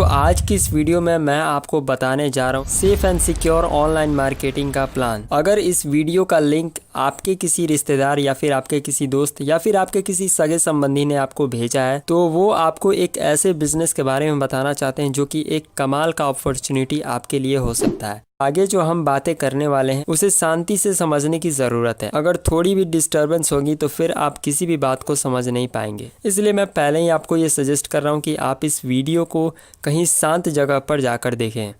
आज की इस वीडियो में मैं आपको बताने जा रहा हूँ safe and secure online marketing का प्लान। अगर इस वीडियो का लिंक आपके किसी रिश्तेदार या फिर आपके किसी दोस्त या फिर आपके किसी सगे संबंधी ने आपको भेजा है तो वो आपको एक ऐसे बिजनेस के बारे में बताना चाहते हैं जो कि एक कमाल का अपॉर्चुनिटी आपके लिए हो सकता है। आगे जो हम बातें करने वाले हैं उसे शांति से समझने की ज़रूरत है। अगर थोड़ी भी डिस्टरबेंस होगी तो फिर आप किसी भी बात को समझ नहीं पाएंगे। इसलिए मैं पहले ही आपको ये सजेस्ट कर रहा हूँ कि आप इस वीडियो को कहीं शांत जगह पर जाकर देखें।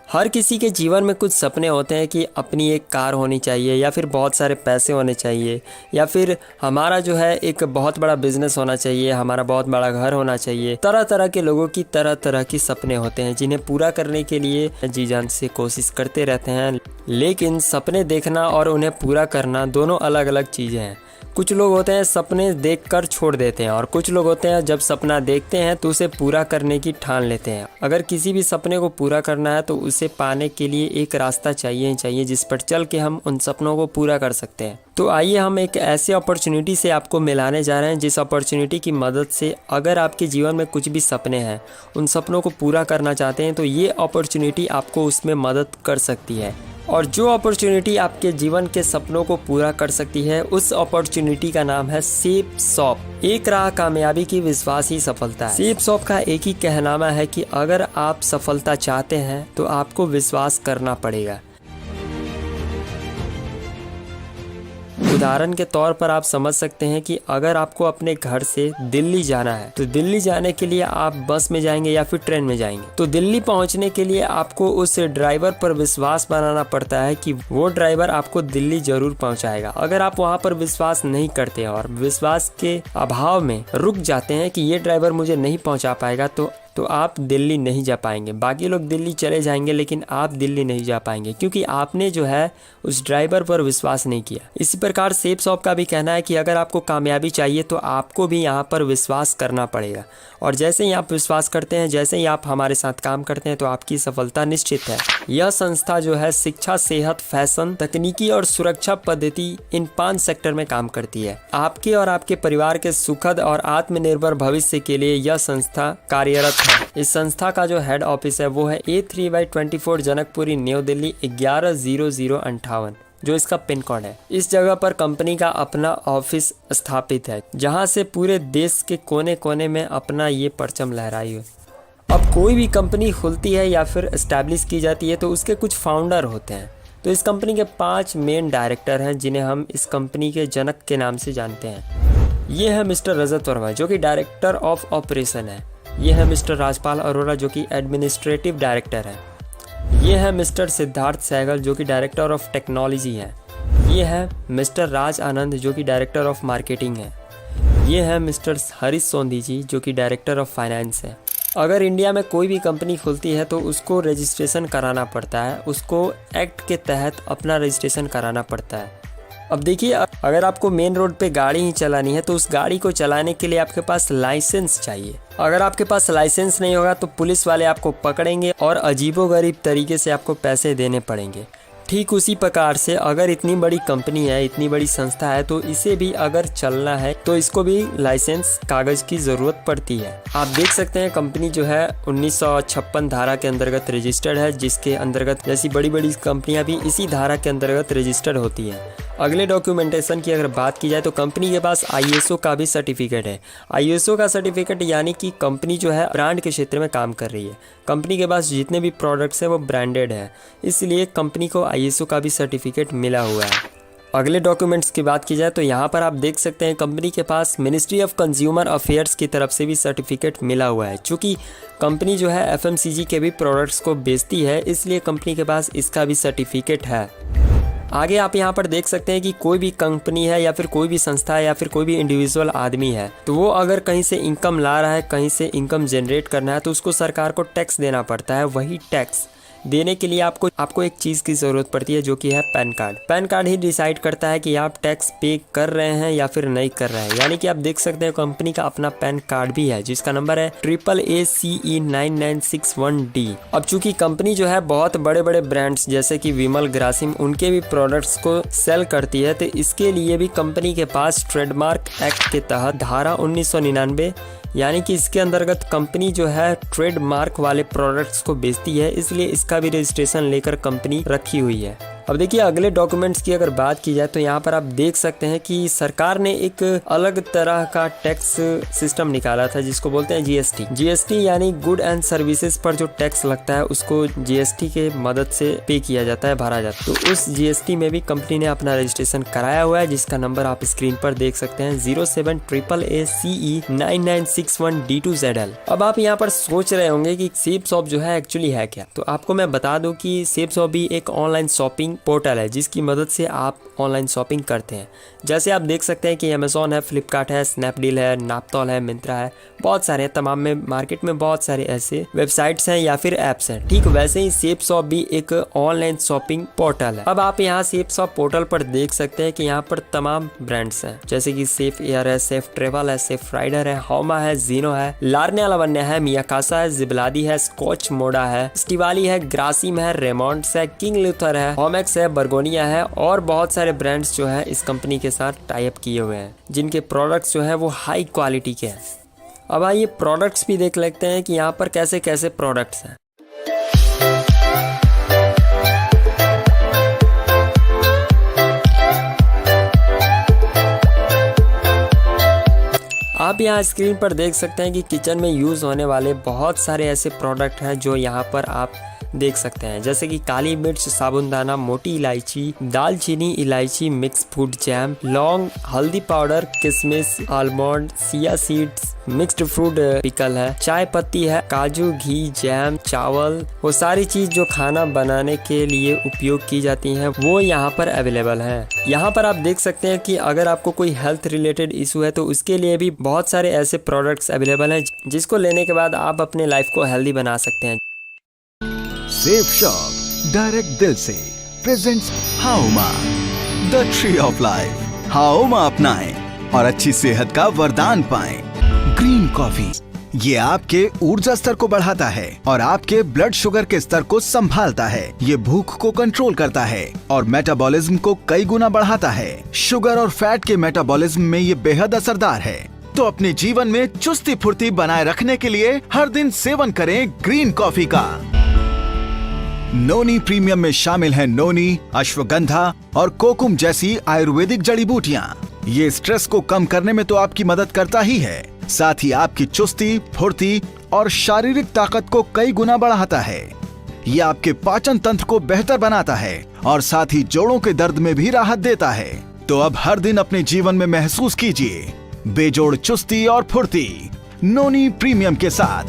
हर किसी के जीवन में कुछ सपने होते हैं कि अपनी एक कार होनी चाहिए या फिर बहुत सारे पैसे होने चाहिए या फिर हमारा जो है एक बहुत बड़ा बिजनेस होना चाहिए, हमारा बहुत बड़ा घर होना चाहिए। तरह तरह के लोगों की तरह तरह की सपने होते हैं जिन्हें पूरा करने के लिए जी जान से कोशिश करते रहते हैं। लेकिन सपने देखना और उन्हें पूरा करना दोनों अलग अलग चीज़ें हैं। कुछ लोग होते हैं सपने देखकर छोड़ देते हैं और कुछ लोग होते हैं जब सपना देखते हैं तो उसे पूरा करने की ठान लेते हैं। अगर किसी भी सपने को पूरा करना है तो उसे पाने के लिए एक रास्ता चाहिए ही चाहिए जिस पर चल के हम उन सपनों को पूरा कर सकते हैं। तो आइए हम एक ऐसे अपॉर्चुनिटी से आपको मिलाने जा रहे हैं जिस अपॉर्चुनिटी की मदद से अगर आपके जीवन में कुछ भी सपने हैं, उन सपनों को पूरा करना चाहते हैं तो ये अपॉर्चुनिटी आपको उसमें मदद कर सकती है। और जो अपॉर्चुनिटी आपके जीवन के सपनों को पूरा कर सकती है उस अपॉर्चुनिटी का नाम है सेफ शॉप। एक राह कामयाबी की, विश्वास ही सफलता है। सेफ शॉप का एक ही कहनामा है कि अगर आप सफलता चाहते हैं तो आपको विश्वास करना पड़ेगा। उदाहरण के तौर पर आप समझ सकते हैं कि अगर आपको अपने घर से दिल्ली जाना है तो दिल्ली जाने के लिए आप बस में जाएंगे या फिर ट्रेन में जाएंगे। तो दिल्ली पहुंचने के लिए आपको उस ड्राइवर पर विश्वास बनाना पड़ता है कि वो ड्राइवर आपको दिल्ली जरूर पहुंचाएगा। अगर आप वहां पर विश्वास नहीं करते और विश्वास के अभाव में रुक जाते हैं कि ये ड्राइवर मुझे नहीं पहुंचा पाएगा तो आप दिल्ली नहीं जा पाएंगे। बाकी लोग दिल्ली चले जाएंगे लेकिन आप दिल्ली नहीं जा पाएंगे क्योंकि आपने जो है उस ड्राइवर पर विश्वास नहीं किया। इसी प्रकार सेफ शॉप का भी कहना है कि अगर आपको कामयाबी चाहिए तो आपको भी यहाँ पर विश्वास करना पड़ेगा। और जैसे ही आप विश्वास करते हैं, जैसे ही आप हमारे साथ काम करते हैं तो आपकी सफलता निश्चित है। यह संस्था जो है शिक्षा, सेहत, फैशन, तकनीकी और सुरक्षा पद्धति इन 5 सेक्टर में काम करती है। आपके और आपके परिवार के सुखद और आत्मनिर्भर भविष्य के लिए यह संस्था कार्यरत है। इस संस्था का जो हेड ऑफिस है वो है A3/24 जनकपुरी, न्यू दिल्ली 110058, जो इसका पिन कोड है। इस जगह पर कंपनी का अपना ऑफिस स्थापित है जहां से पूरे देश के कोने कोने में अपना ये परचम लहराई हो। अब कोई भी कंपनी खुलती है या फिर एस्टैब्लिश की जाती है तो उसके कुछ फाउंडर होते हैं। तो इस कंपनी के 5 मेन डायरेक्टर हैं जिन्हें हम इस कंपनी के जनक के नाम से जानते हैं। ये है मिस्टर रजत वर्मा जो कि डायरेक्टर ऑफ ऑपरेशन है। ये है मिस्टर राजपाल अरोड़ा जो कि एडमिनिस्ट्रेटिव डायरेक्टर है। ये है मिस्टर सिद्धार्थ सहगल जो कि डायरेक्टर ऑफ टेक्नोलॉजी है। ये है मिस्टर राज आनंद जो कि डायरेक्टर ऑफ मार्केटिंग है। ये है मिस्टर हरीश सोंधी जी जो कि डायरेक्टर ऑफ फाइनेंस है। अगर इंडिया में कोई भी कंपनी खुलती है तो उसको रजिस्ट्रेशन कराना पड़ता है, उसको एक्ट के तहत अपना रजिस्ट्रेशन कराना पड़ता है। अब देखिए, अगर आपको मेन रोड पे गाड़ी ही चलानी है तो उस गाड़ी को चलाने के लिए आपके पास लाइसेंस चाहिए। अगर आपके पास लाइसेंस नहीं होगा तो पुलिस वाले आपको पकड़ेंगे और अजीबोगरीब तरीके से आपको पैसे देने पड़ेंगे। ठीक उसी प्रकार से अगर इतनी बड़ी कंपनी है, इतनी बड़ी संस्था है तो इसे भी अगर चलना है तो इसको भी लाइसेंस कागज की ज़रूरत पड़ती है। आप देख सकते हैं कंपनी जो है 1956 धारा के अंतर्गत रजिस्टर्ड है, जिसके अंतर्गत जैसी बड़ी बड़ी कंपनियां भी इसी धारा के अंतर्गत रजिस्टर्ड होती हैं। अगले डॉक्यूमेंटेशन की अगर बात की जाए तो कंपनी के पास ISO का भी सर्टिफिकेट है। ISO का सर्टिफिकेट यानी कि कंपनी जो है ब्रांड के क्षेत्र में काम कर रही है। कंपनी के पास जितने भी प्रोडक्ट्स हैं वो ब्रांडेड है, इसलिए कंपनी को ISO का भी सर्टिफिकेट मिला हुआ है। अगले डॉक्यूमेंट्स की बात की जाए तो यहाँ पर आप देख सकते हैं कंपनी के पास मिनिस्ट्री ऑफ कंज्यूमर अफेयर्स की तरफ से भी सर्टिफिकेट मिला हुआ है। चूँकि कंपनी जो है FMCG के भी प्रोडक्ट्स को बेचती है इसलिए कंपनी के पास इसका भी सर्टिफिकेट है। आगे आप यहाँ पर देख सकते हैं कि कोई भी कंपनी है या फिर कोई भी संस्था है या फिर कोई भी इंडिविजुअल आदमी है तो वो अगर कहीं से इनकम ला रहा है, कहीं से इनकम जनरेट करना है तो उसको सरकार को टैक्स देना पड़ता है। वही टैक्स देने के लिए आपको एक चीज़ की ज़रूरत पड़ती है, जो कि है पैन कार्ड। पैन कार्ड ही डिसाइड करता है कि आप टैक्स पे कर रहे हैं या फिर नहीं कर रहे हैं। यानी कि आप देख सकते हैं कंपनी का अपना पैन कार्ड भी है, जिसका नंबर है AACE9961D। अब चूंकि कंपनी जो है बहुत बड़े बड़े ब्रांड्स जैसे कि विमल, ग्रासिम, उनके भी प्रोडक्ट्स को सेल करती है, तो इसके लिए भी कंपनी के पास ट्रेडमार्क एक्ट के तहत धारा 1999 यानी कि इसके अंतर्गत कंपनी जो है ट्रेडमार्क वाले प्रोडक्ट्स को बेचती है, इसलिए इसका भी रजिस्ट्रेशन लेकर कंपनी रखी हुई है। अब देखिए अगले डॉक्यूमेंट्स की अगर बात की जाए तो यहाँ पर आप देख सकते हैं कि सरकार ने एक अलग तरह का टैक्स सिस्टम निकाला था, जिसको बोलते हैं जीएसटी। जीएसटी यानी गुड एंड सर्विसेज पर जो टैक्स लगता है उसको जीएसटी के मदद से पे किया जाता है, भरा जाता है। तो उस जीएसटी में भी कंपनी ने अपना रजिस्ट्रेशन कराया हुआ है, जिसका नंबर आप स्क्रीन पर देख सकते हैं 07AACE9961D2ZL। अब आप यहाँ पर सोच रहे होंगे कि सेफ शॉप जो है एक्चुअली है क्या, तो आपको मैं बता दूं कि सेफ शॉप भी एक ऑनलाइन शॉपिंग पोर्टल है, जिसकी मदद से आप ऑनलाइन शॉपिंग करते हैं। जैसे आप देख सकते हैं कि अमेज़ॉन है, फ्लिपकार्ट है, स्नैपडील है, नापतोल है, मिंत्रा है, बहुत सारे तमाम में मार्केट में बहुत सारे ऐसे वेबसाइट्स हैं या फिर ऐप्स हैं। ठीक वैसे ही सेफ शॉप भी एक ऑनलाइन शॉपिंग पोर्टल है। अब आप यहाँ सेफ शॉप पोर्टल पर देख सकते हैं कि यहाँ पर तमाम ब्रांड्स हैं, जैसे कि सेफ एयर है, सेफ ट्रेवल है, सेफ राइडर है, होमा है, जीनो है, लार्ने लावण्य है, मियाकासा है, जिबलादी है, स्कॉच मोडा है, स्टिवाली है, ग्रासिम है, रेमॉन्ड्स है, किंग लूथर है, होमेक्स है, बर्गोनिया है और बहुत सारे ब्रांड्स जो है इस कंपनी के साथ टाई अप किए हुए हैं, जिनके प्रोडक्ट्स जो है वो हाई क्वालिटी के हैं। अब आइए प्रोडक्ट्स भी देख लेते हैं कि यहाँ पर कैसे कैसे प्रोडक्ट्स हैं। आप यहाँ स्क्रीन पर देख सकते हैं कि किचन में यूज़ होने वाले बहुत सारे ऐसे प्रोडक्ट हैं जो यहाँ पर आप देख सकते हैं, जैसे कि काली मिर्च, साबुनदाना, मोटी इलायची, दालचीनी, इलायची, मिक्स फूड जैम, लौंग, हल्दी पाउडर, किशमिश, almond, Siya seeds, mixed fruit pickle है, चाय पत्ती है, काजू, घी, जैम, चावल, वो सारी चीज जो खाना बनाने के लिए उपयोग की जाती हैं वो यहाँ पर अवेलेबल है। यहाँ पर आप देख सकते हैं कि अगर आपको कोई हेल्थ रिलेटेड इशू है तो उसके लिए भी बहुत सारे ऐसे प्रोडक्ट्स अवेलेबल हैं, जिसको लेने के बाद आप अपने लाइफ को हेल्दी बना सकते हैं। सेफ शॉप डायरेक्ट दिल से presents Hauma the tree of life. Hauma अपनाएं और अच्छी सेहत का वरदान पाएं। ग्रीन कॉफी ये आपके ऊर्जा स्तर को बढ़ाता है और आपके ब्लड शुगर के स्तर को संभालता है। ये भूख को कंट्रोल करता है और मेटाबॉलिज्म को कई गुना बढ़ाता है। शुगर और फैट के मेटाबॉलिज्म में ये बेहद असरदार है। तो अपने जीवन में चुस्ती फुर्ती बनाए रखने के लिए हर दिन सेवन करें ग्रीन कॉफी का। नोनी प्रीमियम में शामिल है नोनी, अश्वगंधा और कोकुम जैसी आयुर्वेदिक जड़ी बूटियां। ये स्ट्रेस को कम करने में तो आपकी मदद करता ही है, साथ ही आपकी चुस्ती, फुर्ती और शारीरिक ताकत को कई गुना बढ़ाता है। ये आपके पाचन तंत्र को बेहतर बनाता है और साथ ही जोड़ों के दर्द में भी राहत देता है। तो अब हर दिन अपने जीवन में महसूस कीजिए बेजोड़ चुस्ती और फुर्ती नोनी प्रीमियम के साथ।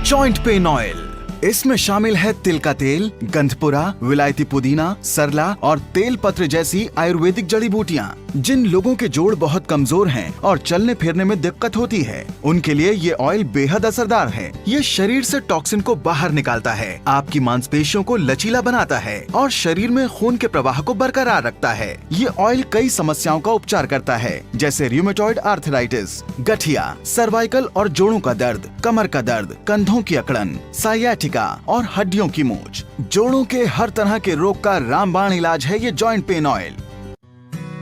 जॉइंट पेन ऑयल, इसमें शामिल है तिल का तेल, गंधपुरा, विलायती पुदीना, सरला और तेल पत्र जैसी आयुर्वेदिक जड़ी बूटियां। जिन लोगों के जोड़ बहुत कमजोर हैं और चलने फिरने में दिक्कत होती है, उनके लिए ये ऑयल बेहद असरदार है। ये शरीर से टॉक्सिन को बाहर निकालता है, आपकी मांसपेशियों को लचीला बनाता है और शरीर में खून के प्रवाह को बरकरार रखता है। ये ऑयल कई समस्याओं का उपचार करता है, जैसे रूमेटॉइड आर्थराइटिस, गठिया, सर्वाइकल और जोड़ों का दर्द, कमर का दर्द, कंधों की अकड़न, साइयाटिका और हड्डियों की मूंछ। जोड़ों के हर तरह के रोग का रामबाण इलाज है ये जॉइंट पेन ऑयल।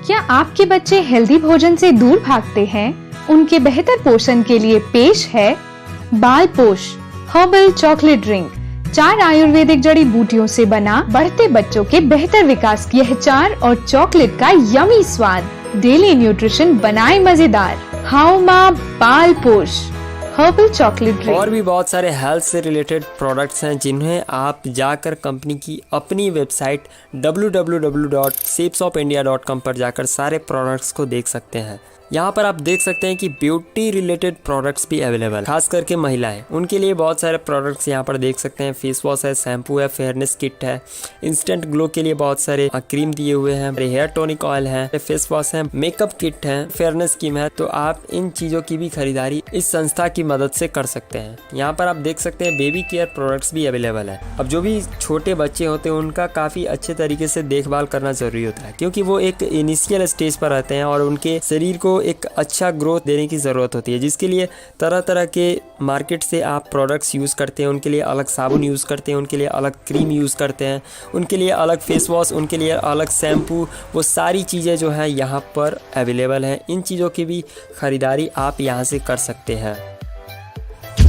क्या आपके बच्चे हेल्दी भोजन से दूर भागते हैं? उनके बेहतर पोषण के लिए पेश है बाल पोष हर्बल चॉकलेट ड्रिंक। 4 आयुर्वेदिक जड़ी बूटियों से बना बढ़ते बच्चों के बेहतर विकास की यह 4 और चॉकलेट का यमी स्वाद, डेली न्यूट्रिशन बनाए मजेदार। हाउमा बाल पोष हर्बल चॉकलेट ड्रिंक। और भी बहुत सारे हेल्थ से रिलेटेड प्रोडक्ट्स हैं, जिन्हें आप जाकर कंपनी की अपनी वेबसाइट www.safeshopindia.com पर जाकर सारे प्रोडक्ट्स को देख सकते हैं। यहाँ पर आप देख सकते हैं कि ब्यूटी रिलेटेड प्रोडक्ट्स भी अवेलेबल, खास करके महिलाएं, उनके लिए बहुत सारे प्रोडक्ट्स यहाँ पर देख सकते हैं। फेस वॉश है, शैम्पू है, फेयरनेस किट है, इंस्टेंट ग्लो के लिए बहुत सारे क्रीम दिए हुए हैं, हेयर टॉनिक ऑयल है, फेस वॉश है, मेकअप किट है, फेयरनेस क्रीम है। तो आप इन चीजों की भी खरीदारी इस संस्था की मदद से कर सकते हैं। यहाँ पर आप देख सकते हैं बेबी केयर प्रोडक्ट्स भी अवेलेबल है। अब जो भी छोटे बच्चे होते हैं उनका काफी अच्छे तरीके से देखभाल करना जरूरी होता है, क्योंकि वो एक इनिशियल स्टेज पर रहते हैं और उनके शरीर को एक अच्छा ग्रोथ देने की ज़रूरत होती है, जिसके लिए तरह तरह के मार्केट से आप प्रोडक्ट्स यूज़ करते हैं। उनके लिए अलग साबुन यूज़ करते हैं, उनके लिए अलग क्रीम यूज़ करते हैं, उनके लिए अलग फेस वॉश, उनके लिए अलग शैम्पू, वो सारी चीज़ें जो है यहाँ पर अवेलेबल हैं। इन चीज़ों की भी खरीदारी आप यहाँ से कर सकते हैं।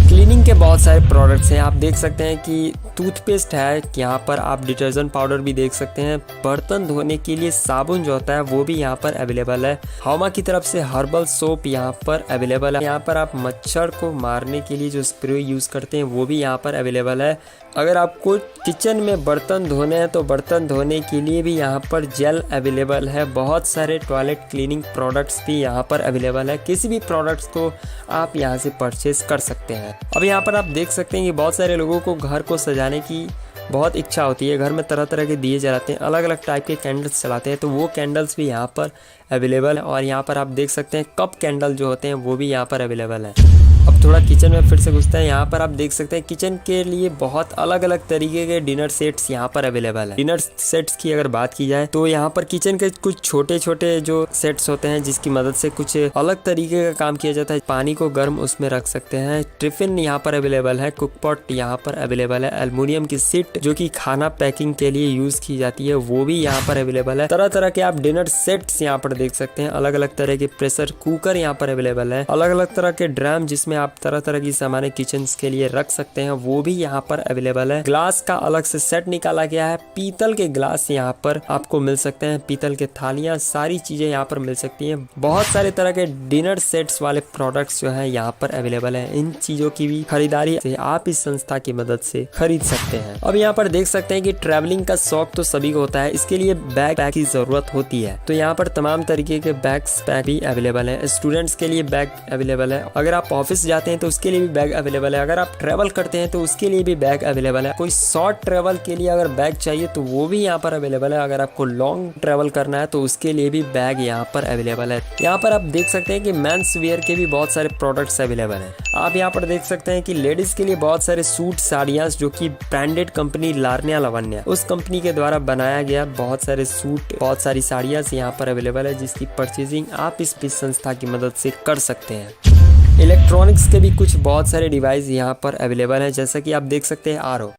क्लीनिंग के बहुत सारे प्रोडक्ट्स हैं, आप देख सकते हैं कि टूथपेस्ट है, यहाँ पर आप डिटर्जेंट पाउडर भी देख सकते हैं। बर्तन धोने के लिए साबुन जो होता है वो भी यहाँ पर अवेलेबल है। हौमा की तरफ से हर्बल सोप यहाँ पर अवेलेबल है। यहाँ पर आप मच्छर को मारने के लिए जो स्प्रे यूज़ करते हैं वो भी यहाँ पर अवेलेबल है। अगर आपको किचन में बर्तन धोने हैं तो बर्तन धोने के लिए भी यहाँ पर जेल अवेलेबल है। बहुत सारे टॉयलेट क्लीनिंग प्रोडक्ट्स भी यहाँ पर अवेलेबल है। किसी भी प्रोडक्ट्स को आप यहाँ से परचेज कर सकते हैं। अब यहाँ पर आप देख सकते हैं कि बहुत सारे लोगों को घर को सजाने की बहुत इच्छा होती है, घर में तरह तरह के दिए जलाते हैं, अलग अलग टाइप के कैंडल्स चलाते हैं, तो वो कैंडल्स भी यहाँ पर अवेलेबल है। और यहाँ पर आप देख सकते हैं कप कैंडल जो होते हैं वो भी यहाँ पर अवेलेबल है। अब थोड़ा किचन में फिर से घुसते हैं। यहाँ पर आप देख सकते हैं किचन के लिए बहुत अलग अलग तरीके के डिनर सेट्स यहाँ पर अवेलेबल है। डिनर सेट्स की अगर बात की जाए तो यहाँ पर किचन के कुछ छोटे छोटे जो सेट्स होते हैं जिसकी मदद से कुछ अलग तरीके का काम किया जाता है। पानी को गर्म उसमें रख सकते हैं। टिफिन यहाँ पर अवेलेबल है, कुक पॉट यहाँ पर अवेलेबल है, एल्युमिनियम की सीट जो कि खाना पैकिंग के लिए यूज की जाती है वो भी यहाँ पर अवेलेबल है। तरह तरह के आप डिनर सेट्स यहाँ पर देख सकते हैं। अलग अलग तरह के प्रेशर कुकर यहाँ पर अवेलेबल है। अलग अलग तरह के ड्रम जिसमें आप तरह तरह की सामान्य किचन के लिए रख सकते हैं वो भी यहाँ पर अवेलेबल है। ग्लास का अलग से सेट निकाला गया है। पीतल के ग्लास यहाँ पर आपको मिल सकते हैं, पीतल के थालियां, सारी चीजें यहाँ पर मिल सकती हैं। बहुत सारे तरह के डिनर सेट्स वाले प्रोडक्ट्स जो है यहाँ पर अवेलेबल है। इन चीजों की भी खरीदारी से आप इस संस्था की मदद से खरीद सकते हैं। अब यहाँ पर देख सकते हैं कि ट्रैवलिंग का शौक तो सभी को होता है, इसके लिए बैग पैक की जरूरत होती है। तो यहाँ पर तमाम तरीके के बैग्स पैक भी अवेलेबल है। स्टूडेंट्स के लिए बैग अवेलेबल है। अगर आप ऑफिस जाते हैं तो उसके लिए भी बैग अवेलेबल है। अगर आप ट्रैवल करते हैं तो उसके लिए भी बैग अवेलेबल है। कोई शॉर्ट ट्रैवल के लिए अगर बैग चाहिए तो वो भी यहाँ पर अवेलेबल है। अगर आपको लॉन्ग ट्रैवल करना है तो उसके लिए भी बैग यहाँ पर अवेलेबल है। यहाँ पर आप देख सकते हैं कि मेंस वेयर के भी बहुत सारे प्रोडक्ट्स अवेलेबल हैं। आप यहाँ पर देख सकते हैं कि लेडीज के लिए बहुत सारे सूट, साड़ियाँ जो कि ब्रांडेड कंपनी लारन्या लावण्या उस कंपनी के द्वारा बनाया गया बहुत सारे सूट, बहुत सारी साड़ियाँ यहाँ पर अवेलेबल है, जिसकी परचेजिंग आप इस संस्था की मदद से कर सकते हैं। इलेक्ट्रॉनिक्स के भी कुछ बहुत सारे डिवाइस यहाँ पर अवेलेबल हैं, जैसा कि आप देख सकते हैं आरओ।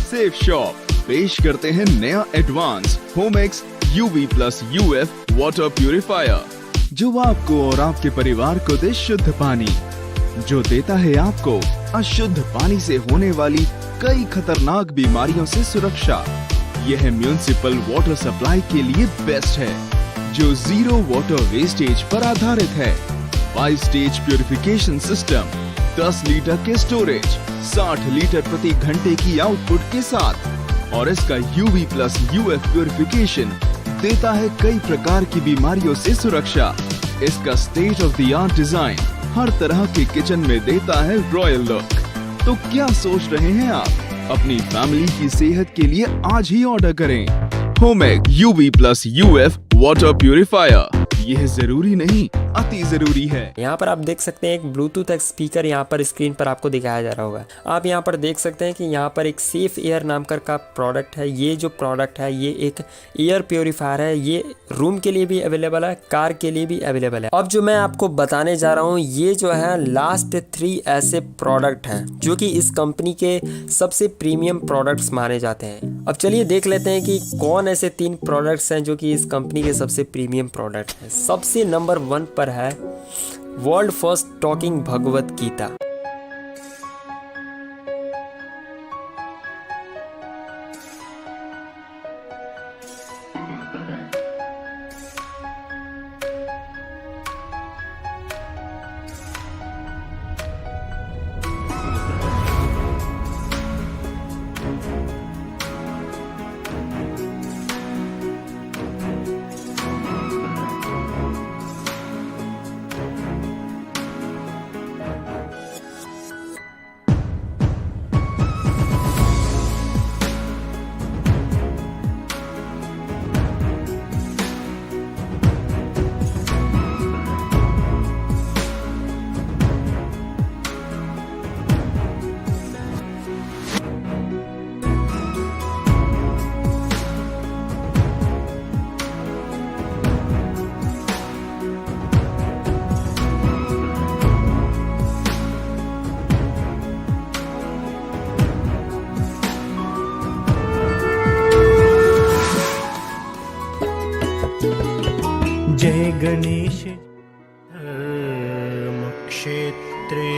सेफ शॉप पेश करते हैं नया advance Homex UV plus UF water purifier, जो आपको और आपके परिवार को दे शुद्ध पानी, जो देता है आपको अशुद्ध पानी से होने वाली कई खतरनाक बीमारियों से सुरक्षा। यह म्यूनिसिपल वाटर सप्लाई के लिए बेस्ट है, जो जीरो वाटर वेस्टेज पर आधारित है। 5 स्टेज प्यूरिफिकेशन सिस्टम, 10 लीटर के स्टोरेज, 60 लीटर प्रति घंटे की आउटपुट के साथ, और इसका UV प्लस UF प्यूरिफिकेशन देता है कई प्रकार की बीमारियों से सुरक्षा। इसका state of the art design हर तरह के किचन में देता है रॉयल लुक। तो क्या सोच रहे हैं आप? अपनी फैमिली की सेहत के लिए आज ही ऑर्डर करें होमेक UV plus UF water purifier. यह जरूरी नहीं, अति जरूरी है। यहाँ पर आप देख सकते हैं एक ब्लूटूथ स्पीकर यहाँ पर स्क्रीन पर आपको दिखाया जा रहा होगा। आप यहाँ पर देख सकते हैं कि यहाँ पर एक सेफ एयर नाम का प्रोडक्ट है। ये जो प्रोडक्ट है ये एक एयर प्योरीफायर है। ये रूम के लिए भी अवेलेबल है, कार के लिए भी अवेलेबल है। अब जो मैं आपको बताने जा रहा हूँ ये जो है लास्ट 3 ऐसे प्रोडक्ट हैं जो कि इस कंपनी के सबसे प्रीमियम प्रोडक्ट्स माने जाते हैं। अब चलिए देख लेते हैं कि कौन ऐसे 3 प्रोडक्ट्स हैं जो कि इस कंपनी के सबसे प्रीमियम प्रोडक्ट हैं। सबसे नंबर 1 पर है world first talking Bhagavad Gita.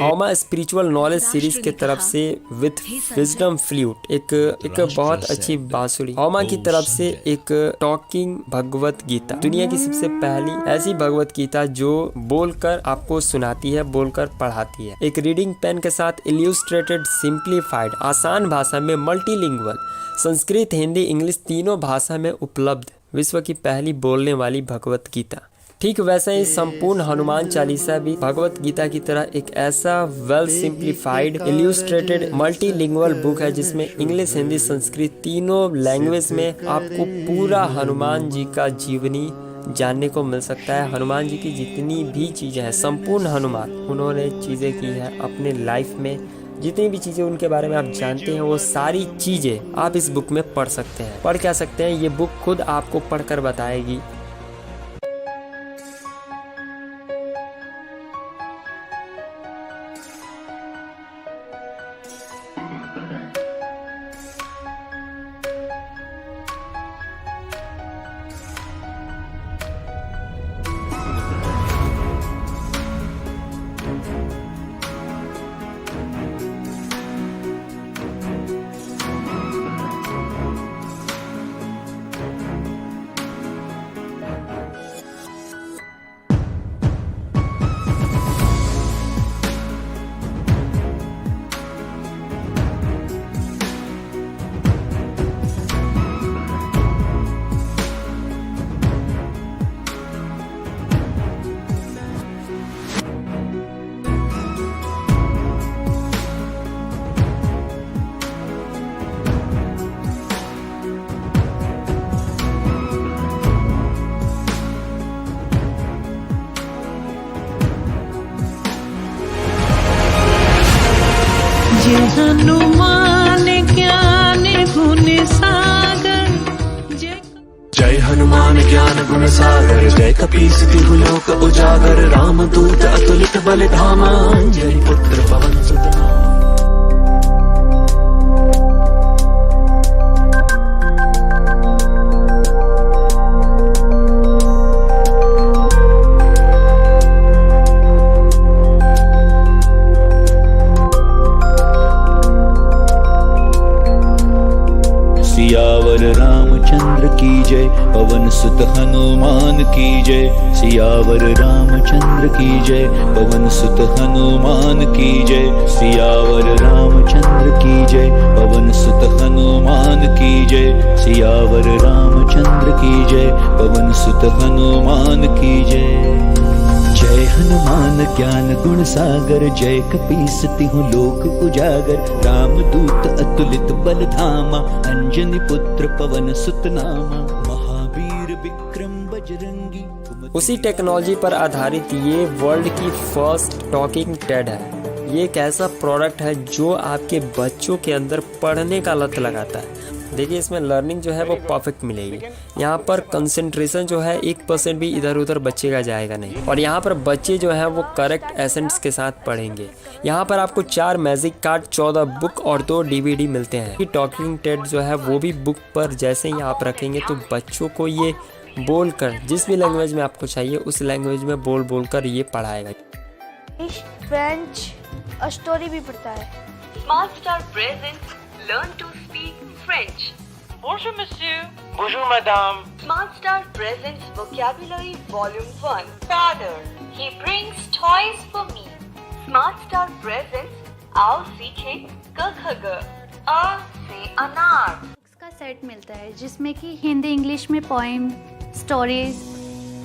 हौमा spiritual knowledge series के तरफ से विथ विजडम फ्लूट एक बहुत अच्छी बांसुरी। हौमा की तरफ से एक टॉकिंग भगवत गीता, दुनिया की सबसे पहली ऐसी भगवत गीता जो बोलकर आपको सुनाती है, बोलकर पढ़ाती है। एक रीडिंग पेन के साथ इल्यूस्ट्रेटेड, सिंप्लीफाइड, आसान भाषा में, मल्टीलिंगुअल, संस्कृत, हिंदी, इंग्लिश तीनों भाषा में उपलब्ध विश्व की पहली बोलने वाली भगवत गीता। ठीक वैसे ही संपूर्ण हनुमान चालीसा भी भगवत गीता की तरह एक ऐसा वेल सिंप्लीफाइड, इल्यूस्ट्रेटेड, मल्टीलिंगुअल बुक है जिसमें इंग्लिश, हिंदी, संस्कृत तीनों लैंग्वेज में आपको पूरा हनुमान जी का जीवनी जानने को मिल सकता है। हनुमान जी की जितनी भी चीज़ें हैं, संपूर्ण हनुमान उन्होंने चीज़ें की हैं अपने लाइफ में। जितनी भी चीज़ें उनके बारे में आप जानते हैं वो सारी चीज़ें आप इस बुक में पढ़ सकते हैं। पढ़ क्या सकते हैं, ये बुक खुद आपको पढ़कर बताएगी। हनुमान ज्ञान गुण सागर, जय हनुमान ज्ञान गुण सागर, जय कपीस तिहु लोक उजागर, राम दूत अतुलित बल धामा, अंजनी पुत्र पवन सुत नामा। सियावर रामचंद्र की जय, पवन सुत हनुमान की जय। सियावर रामचंद्र की जय, पवन सुत हनुमान की जय। सियावर रामचंद्र की जय, पवन सुत हनुमान की जय। सियावर रामचंद्र की जय, पवन सुत हनुमान की जय। जय हनुमान ज्ञान गुण सागर, जय कपीस तिहु लोक उजागर, राम दूत अतुलित बल धामा, अंजनी पुत्र पवन सुत नामा, महावीर विक्रम बजरंगी। उसी टेक्नोलॉजी पर आधारित ये वर्ल्ड की फर्स्ट टॉकिंग टेड है। ये एक ऐसा प्रोडक्ट है जो आपके बच्चों के अंदर पढ़ने का लत लगाता है। देखिए इसमें लर्निंग जो है वो परफेक्ट मिलेगी। यहाँ पर कंसंट्रेशन जो है 1% भी इधर उधर बच्चे का जाएगा नहीं। और यहाँ पर बच्चे जो है वो करेक्ट एसेंट्स के साथ पढ़ेंगे। यहाँ पर आपको 4 मैजिक कार्ड, 14 बुक और 2 DVD मिलते हैं। टॉकिंग टेड जो है वो भी बुक पर जैसे ही आप रखेंगे तो बच्चों को ये बोलकर, जिस भी लैंग्वेज में आपको चाहिए उस लैंग्वेज में बोल कर ये पढ़ाएगा। फ्रेंच स्टोरी भी पढ़ता है। Smart Star presents Learn to Speak French. Bonjour monsieur, Bonjour madame. Smart Star presents Vocabulary Volume 1. father, He brings toys for me. Smart Star presents आओ सीखें क ख ग। अ से अनार। का सेट मिलता है जिसमें कि हिंदी इंग्लिश में पोएम, स्टोरीज,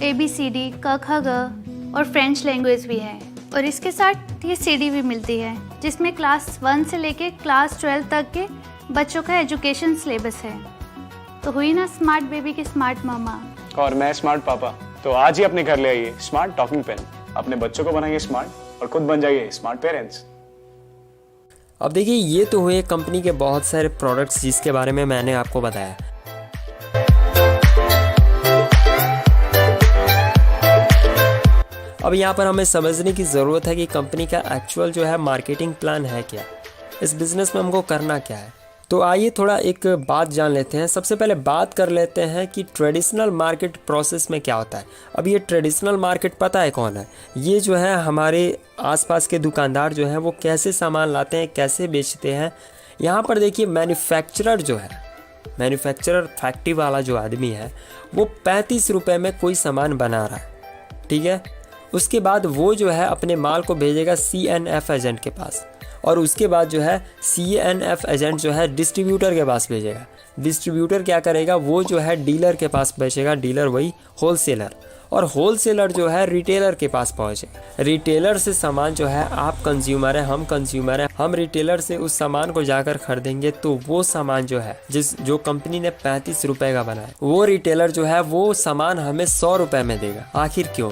ABCD, क ख ग और फ्रेंच लैंग्वेज भी है। और इसके साथ ये CD भी मिलती है जिसमें क्लास 1 से लेके क्लास 12 तक के बच्चों का एजुकेशन सिलेबस है। तो हुई ना स्मार्ट बेबी की स्मार्ट मामा। और मैं स्मार्ट पापा। तो आज ही अपने घर ले आइए स्मार्ट टॉकिंग पेन, अपने बच्चों को बनाइए स्मार्ट और खुद बन जाइए स्मार्ट पेरेंट्स। अब देखिए ये तो हुए कंपनी के बहुत सारे प्रोडक्ट्स जिसके बारे में मैंने आपको बताया। अब यहाँ पर हमें समझने की ज़रूरत है कि कंपनी का एक्चुअल जो है मार्केटिंग प्लान है क्या, इस बिज़नेस में हमको करना क्या है। तो आइए थोड़ा एक बात जान लेते हैं। सबसे पहले बात कर लेते हैं कि ट्रेडिशनल मार्केट प्रोसेस में क्या होता है। अब ये ट्रेडिशनल मार्केट पता है कौन है? ये जो है हमारे आसपास के दुकानदार जो हैं वो कैसे सामान लाते हैं, कैसे बेचते हैं। यहाँ पर देखिए मैन्युफैक्चरर जो है, मैन्युफैक्चरर फैक्ट्री वाला जो आदमी है वो 35 रुपये में कोई सामान बना रहा है, ठीक है। उसके बाद वो जो है अपने माल को भेजेगा CNF एजेंट के पास, और उसके बाद जो है CNF एजेंट जो है डिस्ट्रीब्यूटर के पास भेजेगा। डिस्ट्रीब्यूटर क्या करेगा, वो जो है डीलर के पास बेचेगा, डीलर वही होलसेलर, और होलसेलर जो है रिटेलर के पास पहुँचेगा। रिटेलर से सामान जो है, आप कंज्यूमर हैं, हम कंज्यूमर हैं, हम रिटेलर से उस सामान को जाकर खरीदेंगे तो वो सामान जो है जो कंपनी ने 35 रुपये का बनाया, वो रिटेलर जो है वो सामान हमें 100 रुपये में देगा। आखिर क्यों?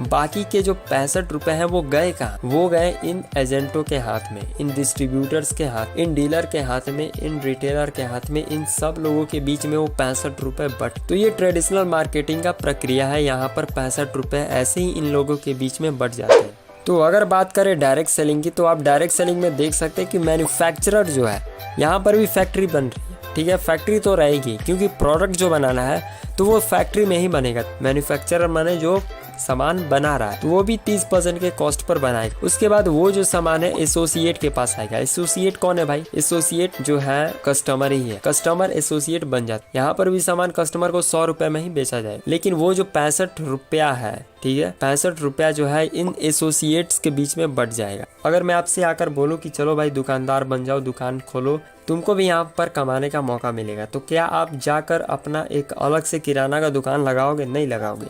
बाकी के जो 65 रुपए हैं वो गए कहाँ? वो गए इन एजेंटों के हाथ में, इन डिस्ट्रीब्यूटर्स के हाथ, इन डीलर के हाथ में, इन रिटेलर के हाथ में, इन सब लोगों के बीच में वो 65 रुपए बट। तो ये ट्रेडिशनल मार्केटिंग का प्रक्रिया है। यहाँ पर 65 रुपए ऐसे ही इन लोगों के बीच में बट जाते हैं। तो अगर बात करें डायरेक्ट सेलिंग की, तो आप डायरेक्ट सेलिंग में देख सकते हैं कि मैन्युफैक्चरर जो है, यहाँ पर भी फैक्ट्री बन रही है, ठीक है। फैक्ट्री तो रहेगी क्योंकि प्रोडक्ट जो बनाना है तो वो फैक्ट्री में ही बनेगा। मैन्युफैक्चरर माने जो सामान बना रहा है तो वो भी 30% के कॉस्ट पर बनाएगा। उसके बाद वो जो सामान है एसोसिएट के पास आएगा। एसोसिएट कौन है भाई? एसोसिएट जो है कस्टमर ही है, कस्टमर एसोसिएट बन जाता है। यहाँ पर भी सामान कस्टमर को 100 रुपए में ही बेचा जाए, लेकिन वो जो 65 रुपया है, ठीक है, 65 रुपया जो है इन एसोसिएट्स के बीच में बट जाएगा। अगर मैं आपसे आकर बोलूँ कि चलो भाई दुकानदार बन जाओ, दुकान खोलो, तुमको भी यहाँ पर कमाने का मौका मिलेगा, तो क्या आप जाकर अपना एक अलग से किराना का दुकान लगाओगे? नहीं लगाओगे।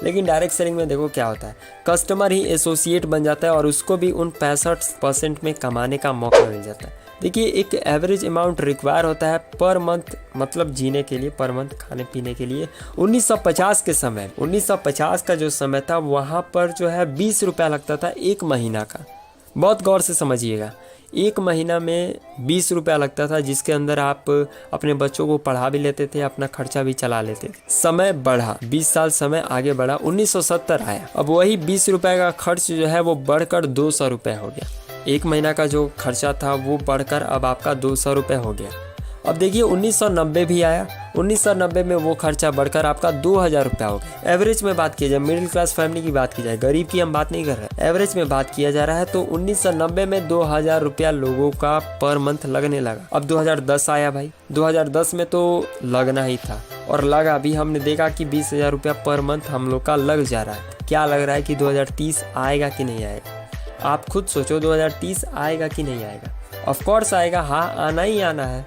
लेकिन डायरेक्ट सेलिंग में देखो क्या होता है, कस्टमर ही एसोसिएट बन जाता है और उसको भी उन 65% में कमाने का मौका मिल जाता है। देखिए एक एवरेज अमाउंट रिक्वायर होता है पर मंथ, मतलब जीने के लिए, पर मंथ खाने पीने के लिए। 1950 के समय, 1950 का जो समय था वहाँ पर जो है 20 रुपया लगता था एक महीना का। बहुत गौर से समझिएगा, एक महीना में 20 रुपया लगता था, जिसके अंदर आप अपने बच्चों को पढ़ा भी लेते थे, अपना खर्चा भी चला लेते थे। समय बढ़ा, 20 साल समय आगे बढ़ा, 1970 आया। अब वही 20 रुपये का खर्च जो है वो बढ़कर 200 रुपये हो गया। एक महीना का जो खर्चा था वो बढ़कर अब आपका 200 रुपये हो गया। अब देखिए 1990 भी आया, 1990 में वो खर्चा बढ़कर आपका 2000 रुपया हो गया। एवरेज में बात की जाए, मिडिल क्लास फैमिली की बात की जाए, गरीब की हम बात नहीं कर रहे, एवरेज में बात किया जा रहा है, तो 1990 में 2000 रुपया लोगों का पर मंथ लगने लगा। अब 2010 आया भाई, 2010 में तो लगना ही था और लगा भी। हमने देखा कि 20,000 रुपया पर मंथ हम लोग का लग जा रहा है। क्या लग रहा है कि 2030 आएगा कि नहीं आएगा? आप खुद सोचो, 2030 आएगा कि नहीं आएगा? ऑफकोर्स आएगा, हाँ आना ही आना है,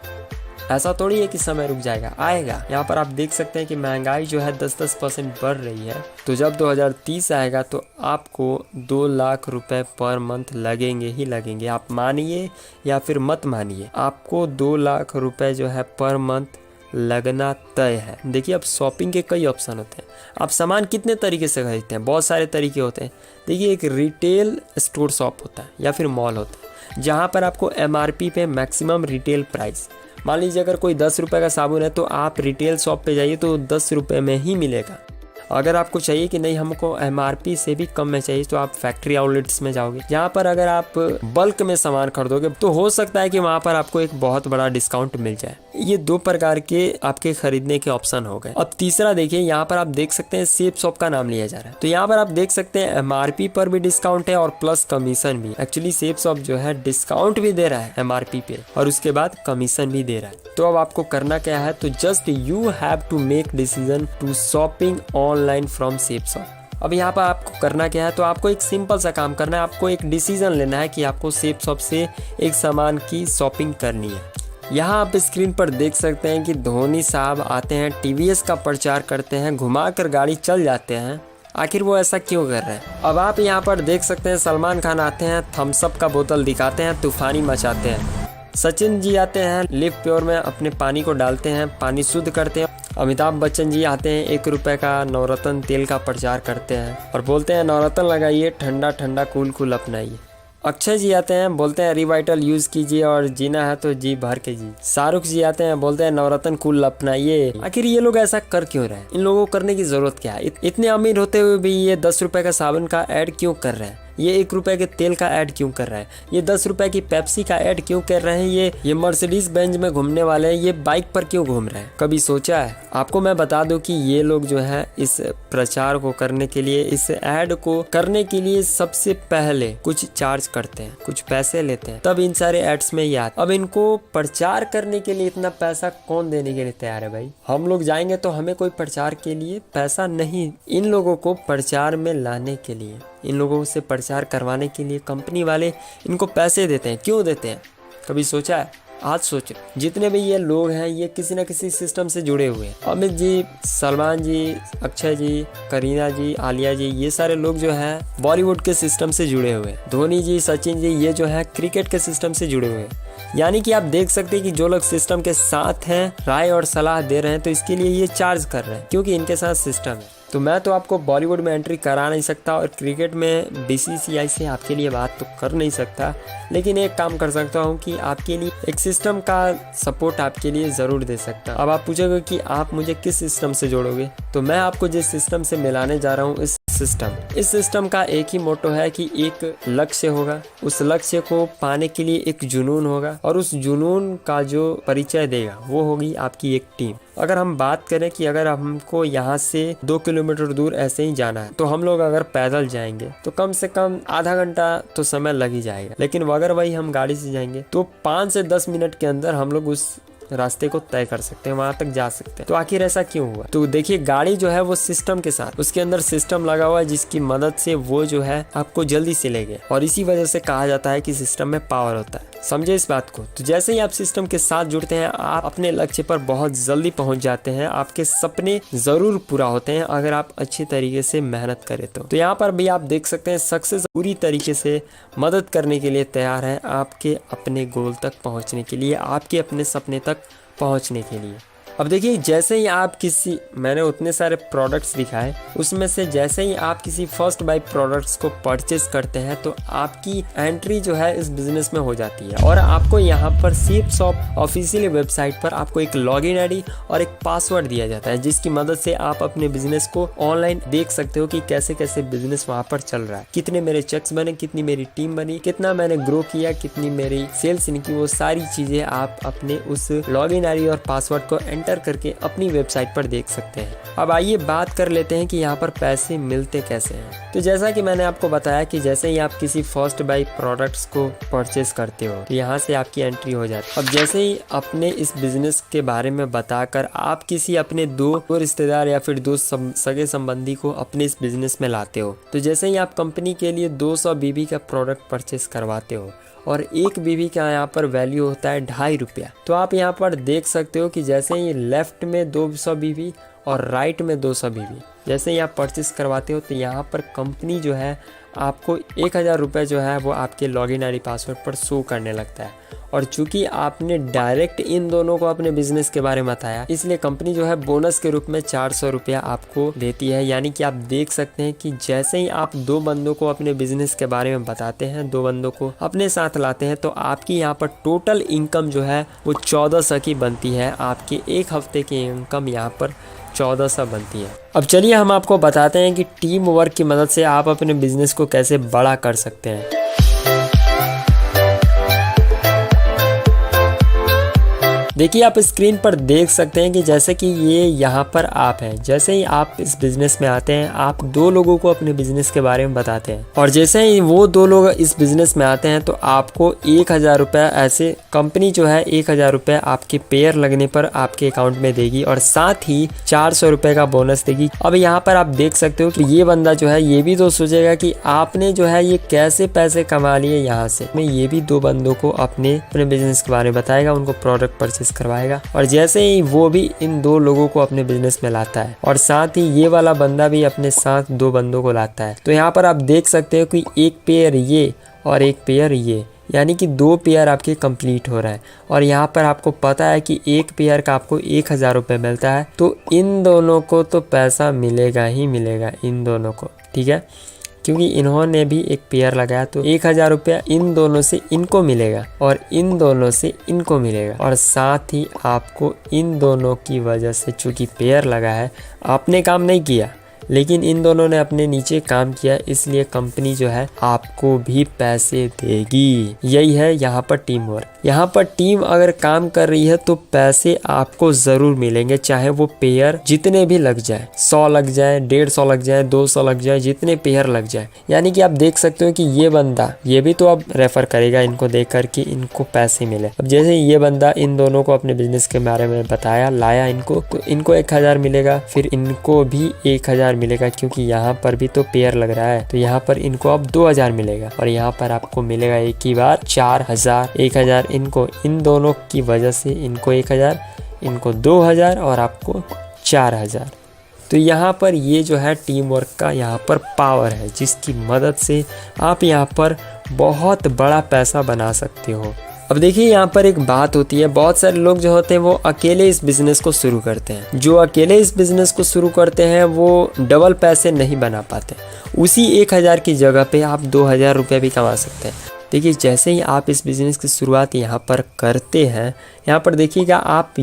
ऐसा थोड़ी है कि समय रुक जाएगा, आएगा। यहाँ पर आप देख सकते हैं कि महंगाई जो है 10% बढ़ रही है। तो जब 2030 आएगा तो आपको 2 लाख रुपए पर मंथ लगेंगे ही लगेंगे। आप मानिए या फिर मत मानिए, आपको 2 लाख रुपए जो है पर मंथ लगना तय है। देखिए अब शॉपिंग के कई ऑप्शन होते हैं, आप सामान कितने तरीके से खरीदते हैं, बहुत सारे तरीके होते हैं। देखिए एक रिटेल स्टोर शॉप होता है या फिर मॉल होता है, जहाँ पर आपको MRP पे मैक्सिमम रिटेल प्राइस, मान लीजिए अगर कोई 10 रुपये का साबुन है तो आप रिटेल शॉप पे जाइए तो 10 रुपये में ही मिलेगा। अगर आपको चाहिए कि नहीं हमको MRP से भी कम में चाहिए तो आप फैक्ट्री आउटलेट्स में जाओगे, जहाँ पर अगर आप बल्क में सामान खरीदोगे तो हो सकता है कि वहाँ पर आपको एक बहुत बड़ा डिस्काउंट मिल जाए। ये 2 प्रकार के आपके खरीदने के ऑप्शन हो गए। अब तीसरा देखिए, यहाँ पर आप देख सकते हैं सेफ शॉप का नाम लिया जा रहा है, तो यहाँ पर आप देख सकते हैं MRP पर भी डिस्काउंट है और प्लस कमीशन भी। एक्चुअली सेफ शॉप जो है डिस्काउंट भी दे रहा है MRP पे और उसके बाद कमीशन भी दे रहा है। तो अब आपको करना क्या है, तो just you have to make decision to shopping online from safe shop. अब यहाँ पर आपको करना क्या है, तो आपको एक सिंपल सा काम करना है, आपको एक डिसीजन लेना है कि आपको सेफ शॉप से एक सामान की शॉपिंग करनी है। यहाँ आप स्क्रीन पर देख सकते हैं कि धोनी साहब आते हैं, TVS का प्रचार करते हैं, घुमाकर गाड़ी चल जाते हैं। आखिर वो ऐसा क्यों कर रहे हैं? अब आप यहाँ पर देख सकते हैं सलमान खान आते हैं, थम्स अप का बोतल दिखाते हैं, तूफानी मचाते हैं। सचिन जी आते हैं, लिव प्योर में अपने पानी को डालते हैं, पानी शुद्ध करते हैं। अमिताभ बच्चन जी आते हैं, 1 रुपए का नवरत्न तेल का प्रचार करते हैं और बोलते हैं नवरत्न लगाइए, ठंडा ठंडा कूल कूल अपनाइए। अक्षय जी आते हैं, बोलते हैं रिवाइटल यूज कीजिए और जीना है तो जी भर के जी। शाहरुख जी आते हैं, बोलते हैं नवरत्न कूल अपनाइए। आखिर ये लोग ऐसा कर क्यों रहे हैं? इन लोगों को करने की जरूरत क्या है? इतने अमीर होते हुए भी ये 10 रुपए का साबुन का ऐड क्यों कर रहे हैं? ये 1 रुपए के तेल का ऐड क्यों कर रहे हैं, ये 10 रुपए की पेप्सी का ऐड क्यों कर रहे हैं, ये मर्सिडीज बेंज में घूमने वाले हैं, ये बाइक पर क्यों घूम रहे हैं। कभी सोचा है? आपको मैं बता दूं कि ये लोग जो है इस प्रचार को करने के लिए, इस ऐड को करने के लिए सबसे पहले कुछ चार्ज करते हैं, कुछ पैसे लेते हैं, तब इन सारे एड्स में ये आते। अब इनको प्रचार करने के लिए इतना पैसा कौन देने के लिए तैयार है भाई? हम लोग जाएंगे तो हमें कोई प्रचार के लिए पैसा नहीं, इन लोगों को प्रचार में लाने के लिए, इन लोगों से प्रचार करवाने के लिए कंपनी वाले इनको पैसे देते हैं। क्यों देते हैं? कभी सोचा है? आज सोचो, जितने भी ये लोग हैं ये किसी न किसी सिस्टम से जुड़े हुए हैं। अमित जी, सलमान जी, अक्षय जी, करीना जी, आलिया जी, ये सारे लोग जो हैं बॉलीवुड के सिस्टम से जुड़े हुए हैं। धोनी जी, सचिन जी, ये जो है क्रिकेट के सिस्टम से जुड़े हुए हैं। यानी कि आप देख सकते हैं कि जो लोग सिस्टम के साथ हैं, राय और सलाह दे रहे हैं, तो इसके लिए ये चार्ज कर रहे हैं क्योंकि इनके साथ सिस्टम है। तो मैं तो आपको बॉलीवुड में एंट्री करा नहीं सकता और क्रिकेट में बीसीसीआई से आपके लिए बात तो कर नहीं सकता, लेकिन एक काम कर सकता हूँ कि आपके लिए एक सिस्टम का सपोर्ट आपके लिए ज़रूर दे सकता। अब आप पूछोगे कि आप मुझे किस सिस्टम से जोड़ोगे, तो मैं आपको जिस सिस्टम से मिलाने जा रहा हूँ, इस सिस्टम का एक ही मोटो है कि एक लक्ष्य होगा, उस लक्ष्य को पाने के लिए एक जुनून होगा और उस जुनून का जो परिचय देगा वो होगी आपकी एक टीम। अगर हम बात करें कि अगर हमको यहाँ से 2 किलोमीटर दूर ऐसे ही जाना है तो हम लोग अगर पैदल जाएंगे तो कम से कम आधा घंटा तो समय लग ही जाएगा, लेकिन अगर वही हम गाड़ी से जाएंगे तो 5 से 10 मिनट के अंदर हम लोग उस रास्ते को तय कर सकते हैं, वहां तक जा सकते हैं। तो आखिर ऐसा क्यों हुआ? तो देखिए, गाड़ी जो है वो सिस्टम के साथ, उसके अंदर सिस्टम लगा हुआ है जिसकी मदद से वो जो है आपको जल्दी से ले गए, और इसी वजह से कहा जाता है कि सिस्टम में पावर होता है। समझे इस बात को? तो जैसे ही आप सिस्टम के साथ जुड़ते हैं आप अपने लक्ष्य पर बहुत जल्दी पहुंच जाते हैं, आपके सपने जरूर पूरा होते हैं अगर आप अच्छी तरीके से मेहनत करें तो यहाँ पर भी आप देख सकते हैं सक्सेस पूरी तरीके से मदद करने के लिए तैयार है आपके अपने गोल तक पहुंचने के लिए, आपके अपने सपने तक पहुंचने के लिए। अब देखिए, जैसे ही आप किसी, मैंने उतने सारे प्रोडक्ट्स दिखाए, उसमें से जैसे ही आप किसी फर्स्ट बाय प्रोडक्ट्स को परचेस करते हैं तो आपकी एंट्री जो है इस बिजनेस में हो जाती है और आपको यहाँ पर सीप शॉप ऑफिशियल वेबसाइट पर आपको एक लॉगिन आईडी और एक पासवर्ड दिया जाता है, जिसकी मदद से आप अपने बिजनेस को ऑनलाइन देख सकते हो कि कैसे कैसे बिजनेस वहाँ पर चल रहा है, कितने मेरे चेक्स बने, कितनी मेरी टीम बनी, कितना मैंने ग्रो किया, कितनी मेरी सेल्स निकली, वो सारी चीजें आप अपने उस लॉगिन आईडी और पासवर्ड को एंटर करके अपनी वेबसाइट पर देख सकते हैं। अब आइए बात कर लेते हैं कि यहाँ पर पैसे मिलते कैसे हैं। तो जैसा कि मैंने आपको बताया कि जैसे ही आप किसी फर्स्ट बाय प्रोडक्ट्स को परचेस करते हो तो यहाँ से आपकी एंट्री हो जाती है। अब जैसे ही अपने इस बिजनेस के बारे में बताकर आप किसी अपने दो रिश्तेदार या फिर दो सगे संबंधी को अपने इस बिजनेस में लाते हो, तो जैसे ही आप कंपनी के लिए 200 बीबी का प्रोडक्ट परचेस करवाते हो और 1 बीबी का यहाँ पर वैल्यू होता है 2.5 रुपया, तो आप यहाँ पर देख सकते हो कि जैसे ही लेफ्ट में 200 बीबी और राइट में 200 बीबी जैसे ही आप परचेस करवाते हो तो यहाँ पर कंपनी जो है आपको 1000 रुपये जो है वो आपके लॉगिन आईडी पासवर्ड पर शो करने लगता है। और चूंकि आपने डायरेक्ट इन दोनों को अपने बिजनेस के बारे में बताया, इसलिए कंपनी जो है बोनस के रूप में 400 रुपया आपको देती है। यानी कि आप देख सकते हैं कि जैसे ही आप 2 बंदों को अपने बिजनेस के बारे में बताते हैं, 2 बंदों को अपने साथ लाते हैं, तो आपकी यहाँ पर टोटल इनकम जो है वो 1400 की बनती है। आपके 1 हफ्ते की इनकम यहाँ पर 1400 बनती है। अब चलिए हम आपको बताते हैं कि टीम वर्क की मदद से आप अपने बिजनेस को कैसे बड़ा कर सकते हैं। देखिए, आप स्क्रीन पर देख सकते हैं कि जैसे कि ये यहाँ पर आप हैं। जैसे ही आप इस बिजनेस में आते हैं, आप 2 लोगों को अपने बिजनेस के बारे में बताते हैं और जैसे ही वो 2 लोग इस बिजनेस में आते हैं तो आपको 1000 रुपये ऐसे कंपनी जो है 1000 रुपये आपके पेयर लगने पर आपके अकाउंट में देगी और साथ ही 400 रुपये का बोनस देगी। अब यहाँ पर आप देख सकते हो कि ये बंदा जो है ये भी तो सोचेगा कि आपने जो है ये कैसे पैसे कमा लिए यहाँ से। मैं ये भी 2 बंदों को अपने बिजनेस के बारे में बताएगा, उनको प्रोडक्ट परचेस करवाएगा और जैसे ही वो भी इन 2 लोगों को अपने बिजनेस में लाता है और साथ ही ये वाला बंदा भी अपने साथ 2 बंदों को लाता है, तो यहाँ पर आप देख सकते हो कि 1 पेयर ये और 1 पेयर ये, यानी कि 2 पेयर आपके कंप्लीट हो रहा है। और यहाँ पर आपको पता है कि 1 पेयर का आपको 1000 रुपये मिलता है, तो इन दोनों को तो पैसा मिलेगा ही मिलेगा, इन दोनों को, ठीक है, क्योंकि इन्होंने भी एक पेयर लगाया तो 1000 रुपया इन दोनों से इनको मिलेगा और इन दोनों से इनको मिलेगा। और साथ ही आपको इन दोनों की वजह से, चूंकि पेयर लगा है, आपने काम नहीं किया, लेकिन इन दोनों ने अपने नीचे काम किया, इसलिए कंपनी जो है आपको भी पैसे देगी। यही है यहाँ पर टीम वर्क। यहाँ पर टीम अगर काम कर रही है तो पैसे आपको जरूर मिलेंगे, चाहे वो पेयर जितने भी लग जाए, 100 लग जाए, 150 लग जाए, 200 लग जाए, जितने पेयर लग जाए। यानी कि आप देख सकते हो कि ये बंदा ये भी तो अब रेफर करेगा इनको देख कर कि इनको पैसे मिले। अब जैसे ये बंदा इन दोनों को अपने बिजनेस के बारे में बताया, लाया इनको, तो इनको 1000 मिलेगा, फिर इनको भी 1000 मिलेगा, क्योंकि यहाँ पर भी तो पेयर लग रहा है। तो यहाँ पर इनको अब 2000 मिलेगा और यहाँ पर आपको मिलेगा एक ही बार 4000। 1000 इनको, इन दोनों की वजह से इनको 1000, इनको 2000 और आपको 4000। तो यहाँ पर ये जो है टीम वर्क का यहाँ पर पावर है, जिसकी मदद से आप यहाँ पर बहुत बड़ा पैसा बना सकते हो। अब देखिए यहाँ पर एक बात होती है, बहुत सारे लोग जो होते हैं वो अकेले इस बिज़नेस को शुरू करते हैं। जो अकेले इस बिज़नेस को शुरू करते हैं वो डबल पैसे नहीं बना पाते। उसी 1000 की जगह पे आप 2000 रुपये भी कमा सकते हैं। देखिए जैसे ही आप इस बिज़नेस की शुरुआत यहाँ पर करते हैं, यहाँ पर देखिएगा आप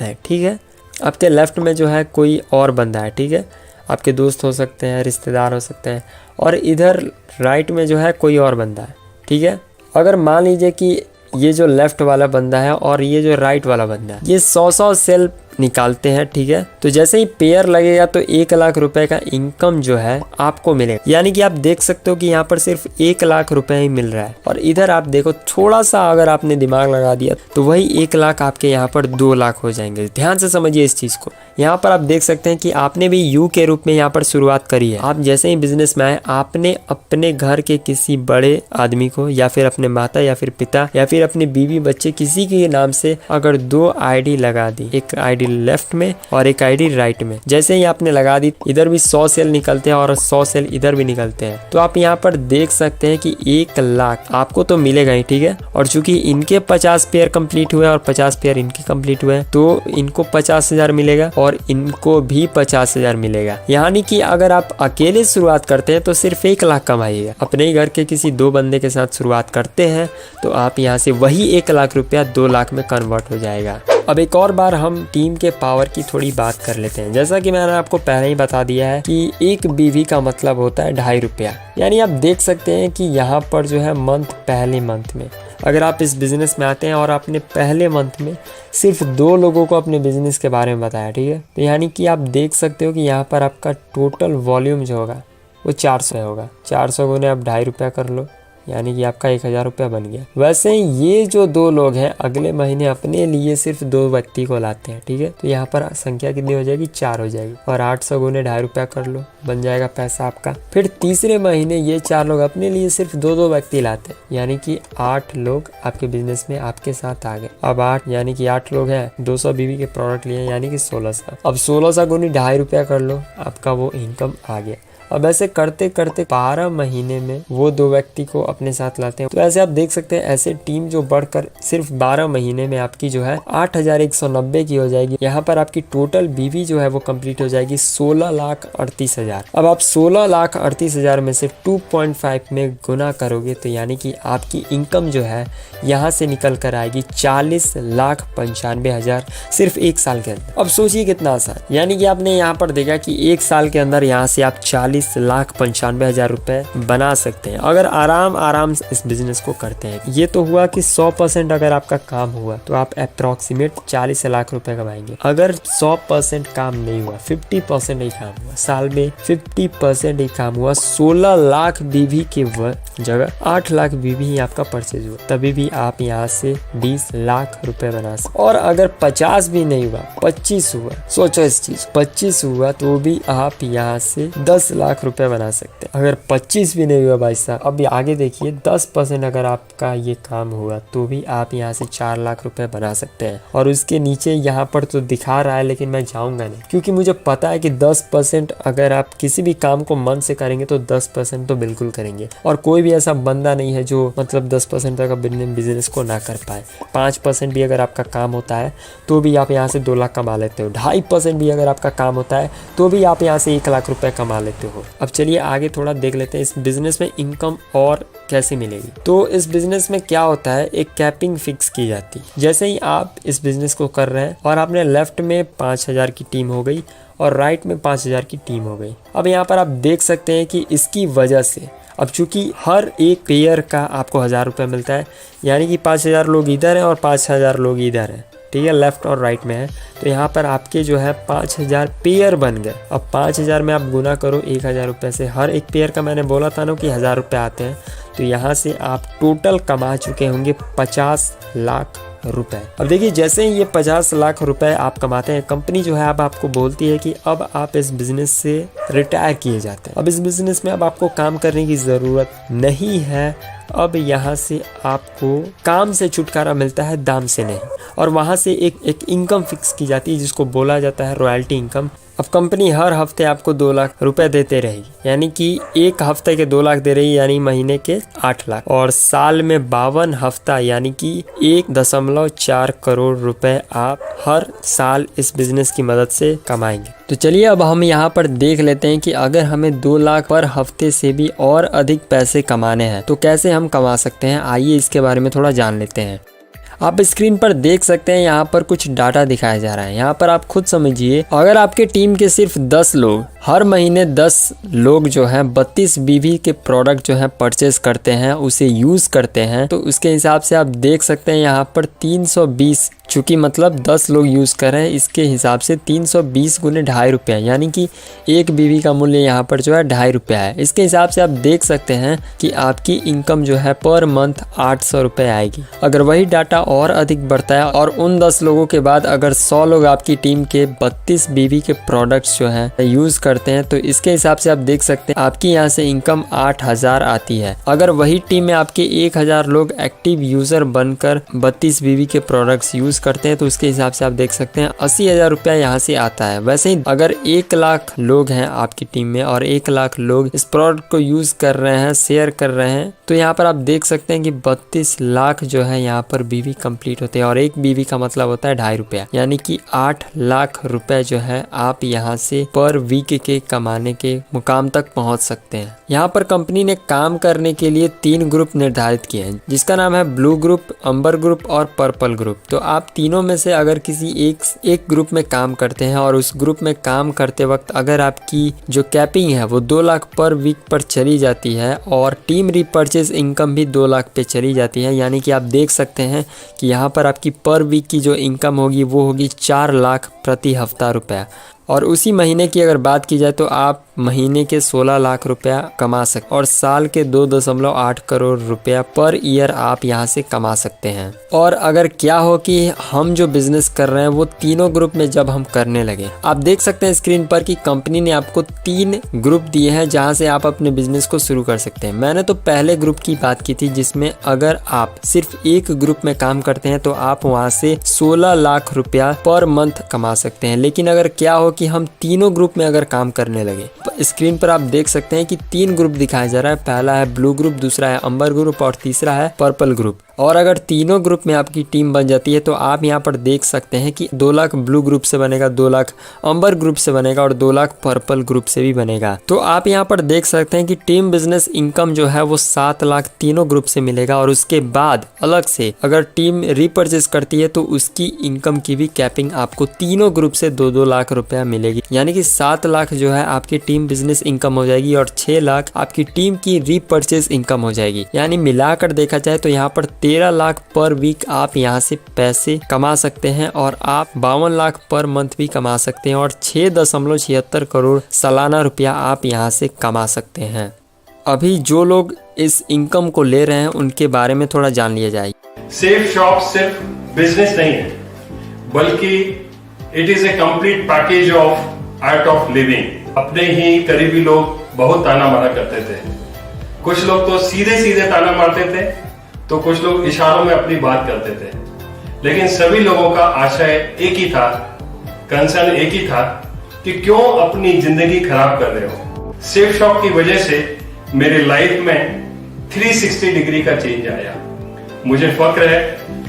है, ठीक है, आपके लेफ्ट में जो है कोई और बंदा है, ठीक है, आपके दोस्त हो सकते हैं, रिश्तेदार हो सकते हैं, और इधर राइट में जो है कोई और बंदा है, ठीक है। अगर मान लीजिए कि ये जो लेफ्ट वाला बंदा है और ये जो राइट वाला बंदा है, ये 100 सेल निकालते हैं, ठीक है। तो जैसे ही पेयर लगेगा तो 1 लाख रुपए का इनकम जो है आपको मिलेगा। यानी कि आप देख सकते हो कि यहाँ पर सिर्फ 1 लाख रुपए ही मिल रहा है, और इधर आप देखो थोड़ा सा अगर आपने दिमाग लगा दिया तो वही 1 लाख आपके यहाँ पर 2 लाख हो जाएंगे। ध्यान से समझिए इस चीज को। यहाँ पर आप देख सकते हैं कि आपने भी यू के रूप में यहाँ पर शुरुआत करी है। आप जैसे ही बिजनेस में आए, आपने अपने घर के किसी बड़े आदमी को, या फिर अपने माता या फिर पिता या फिर अपने बीवी बच्चे, किसी के नाम से अगर 2 आईडी लगा दी, एक आईडी लेफ्ट में और एक आईडी राइट में, जैसे ही आपने लगा दी इधर भी 100 सेल निकलते हैं और 100 सेल इधर भी निकलते हैं। तो आप यहाँ पर देख सकते हैं कि 1 लाख आपको तो मिलेगा ही, ठीक है। और चूंकि इनके 50 पेयर कंप्लीट हुए और 50 पेयर इनके कंप्लीट हुए, तो इनको 50,000 मिलेगा और इनको भी 50,000 मिलेगा। यानी कि अगर आप अकेले शुरुआत करते हैं तो सिर्फ 1 लाख कमाइएगा। अपने ही घर के किसी 2 बंदे के साथ शुरुआत करते हैं तो आप यहाँ से वही 1 लाख रुपया 2 लाख में कन्वर्ट हो जाएगा। अब एक और बार हम टीम के पावर की थोड़ी बात कर लेते हैं। जैसा कि मैंने आपको पहले ही बता दिया है कि एक बीवी का मतलब होता है 2.5 रुपया। यानी आप देख सकते हैं कि यहाँ पर जो है पहले मंथ में अगर आप इस बिज़नेस में आते हैं और आपने पहले मंथ में सिर्फ 2 लोगों को अपने बिज़नेस के बारे में बताया, ठीक है, तो यानी कि आप देख सकते हो कि यहाँ पर आपका टोटल वॉल्यूम जो होगा वो 400 होगा। 400 गुने आप 2.5 रुपया कर लो, यानी कि आपका 1000 रुपया बन गया। वैसे ही ये जो 2 लोग हैं अगले महीने अपने लिए सिर्फ 2 व्यक्ति को लाते हैं, ठीक है, तो यहाँ पर संख्या कितनी हो जाएगी? 4 हो जाएगी। और 800 गुने 2.5 रुपया कर लो, बन जाएगा पैसा आपका। फिर तीसरे महीने ये 4 लोग अपने लिए सिर्फ 2 व्यक्ति लाते हैं, यानी कि 8 लोग आपके बिजनेस में आपके साथ आ गए। अब 8 यानी कि 8 लोग हैं, 200 बीवी के प्रोडक्ट लिए, यानी कि 1600। अब 1600 गुने 2.5 रुपया कर लो, आपका वो इनकम आ गया। अब ऐसे करते करते 12 महीने में वो 2 व्यक्ति को अपने साथ लाते हैं। तो ऐसे आप देख सकते हैं, ऐसे टीम जो बढ़कर सिर्फ 12 महीने में आपकी जो है 8190 की हो जाएगी। यहाँ पर आपकी टोटल बीवी जो है वो कंप्लीट हो जाएगी 16,38,000। अब आप 16,38,000 में से 2.5 में गुना करोगे तो यानी कि आपकी इनकम जो है यहाँ से निकल कर आएगी 40,95,000 सिर्फ 1 साल के अंदर। अब सोचिए कितना आसान, यानी कि आपने यहाँ पर देखा कि 1 साल के अंदर यहाँ से आप 40,95,000 रुपए बना सकते हैं अगर आराम से इस बिजनेस को करते हैं। ये तो हुआ कि 100% अगर आपका काम हुआ तो आप अप्रोक्सीमेट 40 लाख रुपए कमाएंगे। अगर 100% काम नहीं हुआ, 50% ही काम हुआ, साल में 50% ही काम हुआ, 16 लाख बीवी की जगह 8 लाख बीवी ही आपका परचेज हुआ, तभी भी आप यहाँ से 20 लाख रुपए बना सकते। और अगर 50 भी नहीं हुआ, 25 हुआ, सोचो इस चीज, 25 हुआ तो भी आप यहाँ से 10 लाख रुपए बना सकते हैं। अगर 25 भी नहीं हुआ भाई साहब, अब आगे देखिए 10% अगर आपका ये काम हुआ तो भी आप यहाँ से 4 लाख रुपए बना सकते हैं। और उसके नीचे यहाँ पर तो दिखा रहा है लेकिन मैं जाऊंगा नहीं, क्योंकि मुझे पता है कि 10% अगर आप किसी भी काम को मन से करेंगे तो 10% तो बिल्कुल करेंगे। और कोई भी ऐसा बंदा नहीं है जो मतलब 10% तक बिजनेस को ना कर पाए। 5% भी अगर आपका काम होता है तो भी आप यहाँ से 2 लाख कमा लेते हो। 2.5% भी अगर आपका काम होता है तो भी आप यहाँ से 1 लाख रुपए कमा लेते हो। अब चलिए आगे थोड़ा देख लेते हैं इस बिजनेस में इनकम और कैसे मिलेगी। तो इस बिजनेस में क्या होता है, एक कैपिंग फिक्स की जाती है। जैसे ही आप इस बिजनेस को कर रहे हैं और आपने लेफ्ट में 5,000 की टीम हो गई और राइट में 5000 की टीम हो गई। अब यहाँ पर आप देख सकते हैं कि इसकी वजह से अब चूंकि हर एक पेयर का आपको 1000 रुपये मिलता है, यानी कि 5000 लोग इधर हैं और 5000 लोग इधर हैं, ठीक है, लेफ्ट और राइट में है। तो यहाँ पर आपके जो है 5000 पेयर बन गए। अब 5000 में आप गुना करो 1000 रुपये से, हर एक पेयर का मैंने बोला था ना कि 1000 रुपये आते हैं, तो यहाँ से आप टोटल कमा चुके होंगे 50 लाख रुपए। अब देखिए जैसे ही ये 50 लाख रुपए आप कमाते हैं, कंपनी जो है अब आपको बोलती है कि अब आप इस बिजनेस से रिटायर किए जाते हैं, अब इस बिजनेस में अब आपको काम करने की ज़रूरत नहीं है। अब यहाँ से आपको काम से छुटकारा मिलता है, दाम से नहीं। और वहाँ से एक इनकम फिक्स की जाती है जिसको बोला जाता है रॉयल्टी इनकम। अब कंपनी हर हफ्ते आपको 2 लाख रुपए देते रहेगी, यानी कि एक हफ्ते के 2 लाख दे रही है, यानी महीने के 8 लाख, और साल में 52 हफ्ता यानी कि 1.4 करोड़ रुपए आप हर साल इस बिजनेस की मदद से कमाएंगे। तो चलिए अब हम यहाँ पर देख लेते हैं कि अगर हमें 2 लाख पर हफ्ते से भी और अधिक पैसे कमाने हैं तो कैसे हम कमा सकते हैं। आइए इसके बारे में थोड़ा जान लेते हैं। आप स्क्रीन पर देख सकते हैं यहाँ पर कुछ डाटा दिखाया जा रहा है, यहाँ पर आप खुद समझिए। अगर आपके टीम के सिर्फ 10 लोग हर महीने 10 लोग जो हैं 32 BV के प्रोडक्ट जो हैं परचेज करते हैं, उसे यूज़ करते हैं, तो उसके हिसाब से आप देख सकते हैं यहाँ पर 320, चूँकि मतलब 10 लोग यूज़ कर रहे हैं, इसके हिसाब से 320 गुने 2.5 रुपये, यानी कि 1 BV का मूल्य यहाँ पर जो है 2.5 रुपये है। इसके हिसाब से आप देख सकते हैं कि आपकी इनकम जो है पर मंथ 800 रुपये आएगी। अगर वही डाटा और अधिक बढ़ता है और उन 10 लोगों के बाद अगर 100 लोग आपकी टीम के 32 BV के प्रोडक्ट्स जो हैं यूज़ करते हैं, तो इसके हिसाब से आप देख सकते हैं आपकी यहाँ से इनकम 8000 आती है। अगर वही टीम में आपके 1000 लोग एक्टिव यूज़र बनकर 32 BV के प्रोडक्ट्स यूज़ करते हैं, तो उसके हिसाब से आप देख सकते हैं 80,000 रुपया यहाँ से आता है। वैसे ही अगर 1 लाख लोग हैं आपकी टीम में और 1 लाख लोग इस प्रोडक्ट को यूज़ कर रहे हैं, शेयर कर रहे हैं, तो यहाँ पर आप देख सकते हैं कि 32 लाख जो है यहाँ पर BV कंप्लीट होते हैं, और 1 BV का मतलब होता है 2.5 रुपया, यानी कि 8 लाख रुपए जो है आप यहाँ से पर वीक के कमाने के मुकाम तक पहुँच सकते हैं। यहाँ पर कंपनी ने काम करने के लिए 3 ग्रुप निर्धारित किए हैं, जिसका नाम है ब्लू ग्रुप, अंबर ग्रुप और पर्पल ग्रुप। तो आप तीनों में से अगर किसी एक ग्रुप में काम करते हैं और उस ग्रुप में काम करते वक्त अगर आपकी जो कैपिंग है वो 2 लाख पर वीक पर चली जाती है और टीम रीपर्चेज इनकम भी 2 लाख पे चली जाती है, यानी कि आप देख सकते हैं कि यहाँ पर आपकी पर वीक की जो इनकम होगी वो होगी 4 लाख प्रति हफ्ता रुपया। और उसी महीने की अगर बात की जाए तो आप महीने के 16 लाख रुपया कमा सकते और साल के 2.8 करोड़ रुपया पर ईयर आप यहां से कमा सकते हैं। और अगर क्या हो कि हम जो बिजनेस कर रहे हैं वो तीनों ग्रुप में जब हम करने लगे, आप देख सकते हैं स्क्रीन पर कि कंपनी ने आपको 3 ग्रुप दिए हैं जहां से आप अपने बिजनेस को शुरू कर सकते हैं। मैंने तो पहले ग्रुप की बात की थी जिसमें अगर आप सिर्फ एक ग्रुप में काम करते हैं तो आप वहां से 16 लाख रुपया पर मंथ कमा सकते हैं। लेकिन अगर क्या हो कि हम तीनों ग्रुप में अगर काम करने लगे, स्क्रीन पर आप देख सकते हैं कि 3 ग्रुप दिखाया जा रहा है। पहला है ब्लू ग्रुप, दूसरा है अंबर ग्रुप और तीसरा है पर्पल ग्रुप। और अगर तीनों ग्रुप में आपकी टीम बन जाती है तो आप यहाँ पर देख सकते हैं कि 2 लाख ब्लू ग्रुप से बनेगा, 2 लाख अंबर ग्रुप से बनेगा और 2 लाख पर्पल ग्रुप से भी बनेगा। तो आप यहाँ पर देख सकते हैं कि टीम बिजनेस इनकम जो है वो 7 लाख तीनों ग्रुप से मिलेगा। और उसके बाद अलग से अगर टीम रीपर्चेज करती है तो उसकी इनकम की भी कैपिंग आपको तीनों ग्रुप से 2-2 लाख रुपया मिलेगी, यानी कि 7 लाख जो है आपकी टीम बिजनेस इनकम हो जाएगी और 6 लाख आपकी टीम की रीपर्चेज इनकम हो जाएगी। यानी मिलाकर देखा जाए तो यहाँ पर 13 लाख पर वीक आप यहाँ से पैसे कमा सकते हैं और आप 52 लाख पर मंथ भी कमा सकते हैं और 6.76 करोड़ सालाना रुपया आप यहाँ से कमा सकते हैं। अभी जो लोग इस इनकम को ले रहे हैं उनके बारे में थोड़ा जान लिया जाए। सेफ शॉप सिर्फ बिजनेस नहीं है, बल्कि it is a complete package of art of living. अपने ही करीबी लोग बहुत ताना मारा करते थे, कुछ लोग तो सीधे सीधे ताना मारते थे, तो कुछ लोग इशारों में अपनी बात करते थे, लेकिन सभी लोगों का आशय एक ही था, कंसर्न एक ही था कि क्यों अपनी जिंदगी खराब कर रहे हो। सेफ शॉप की वजह से मेरे लाइफ में 360 डिग्री का चेंज आया। मुझे फक्र है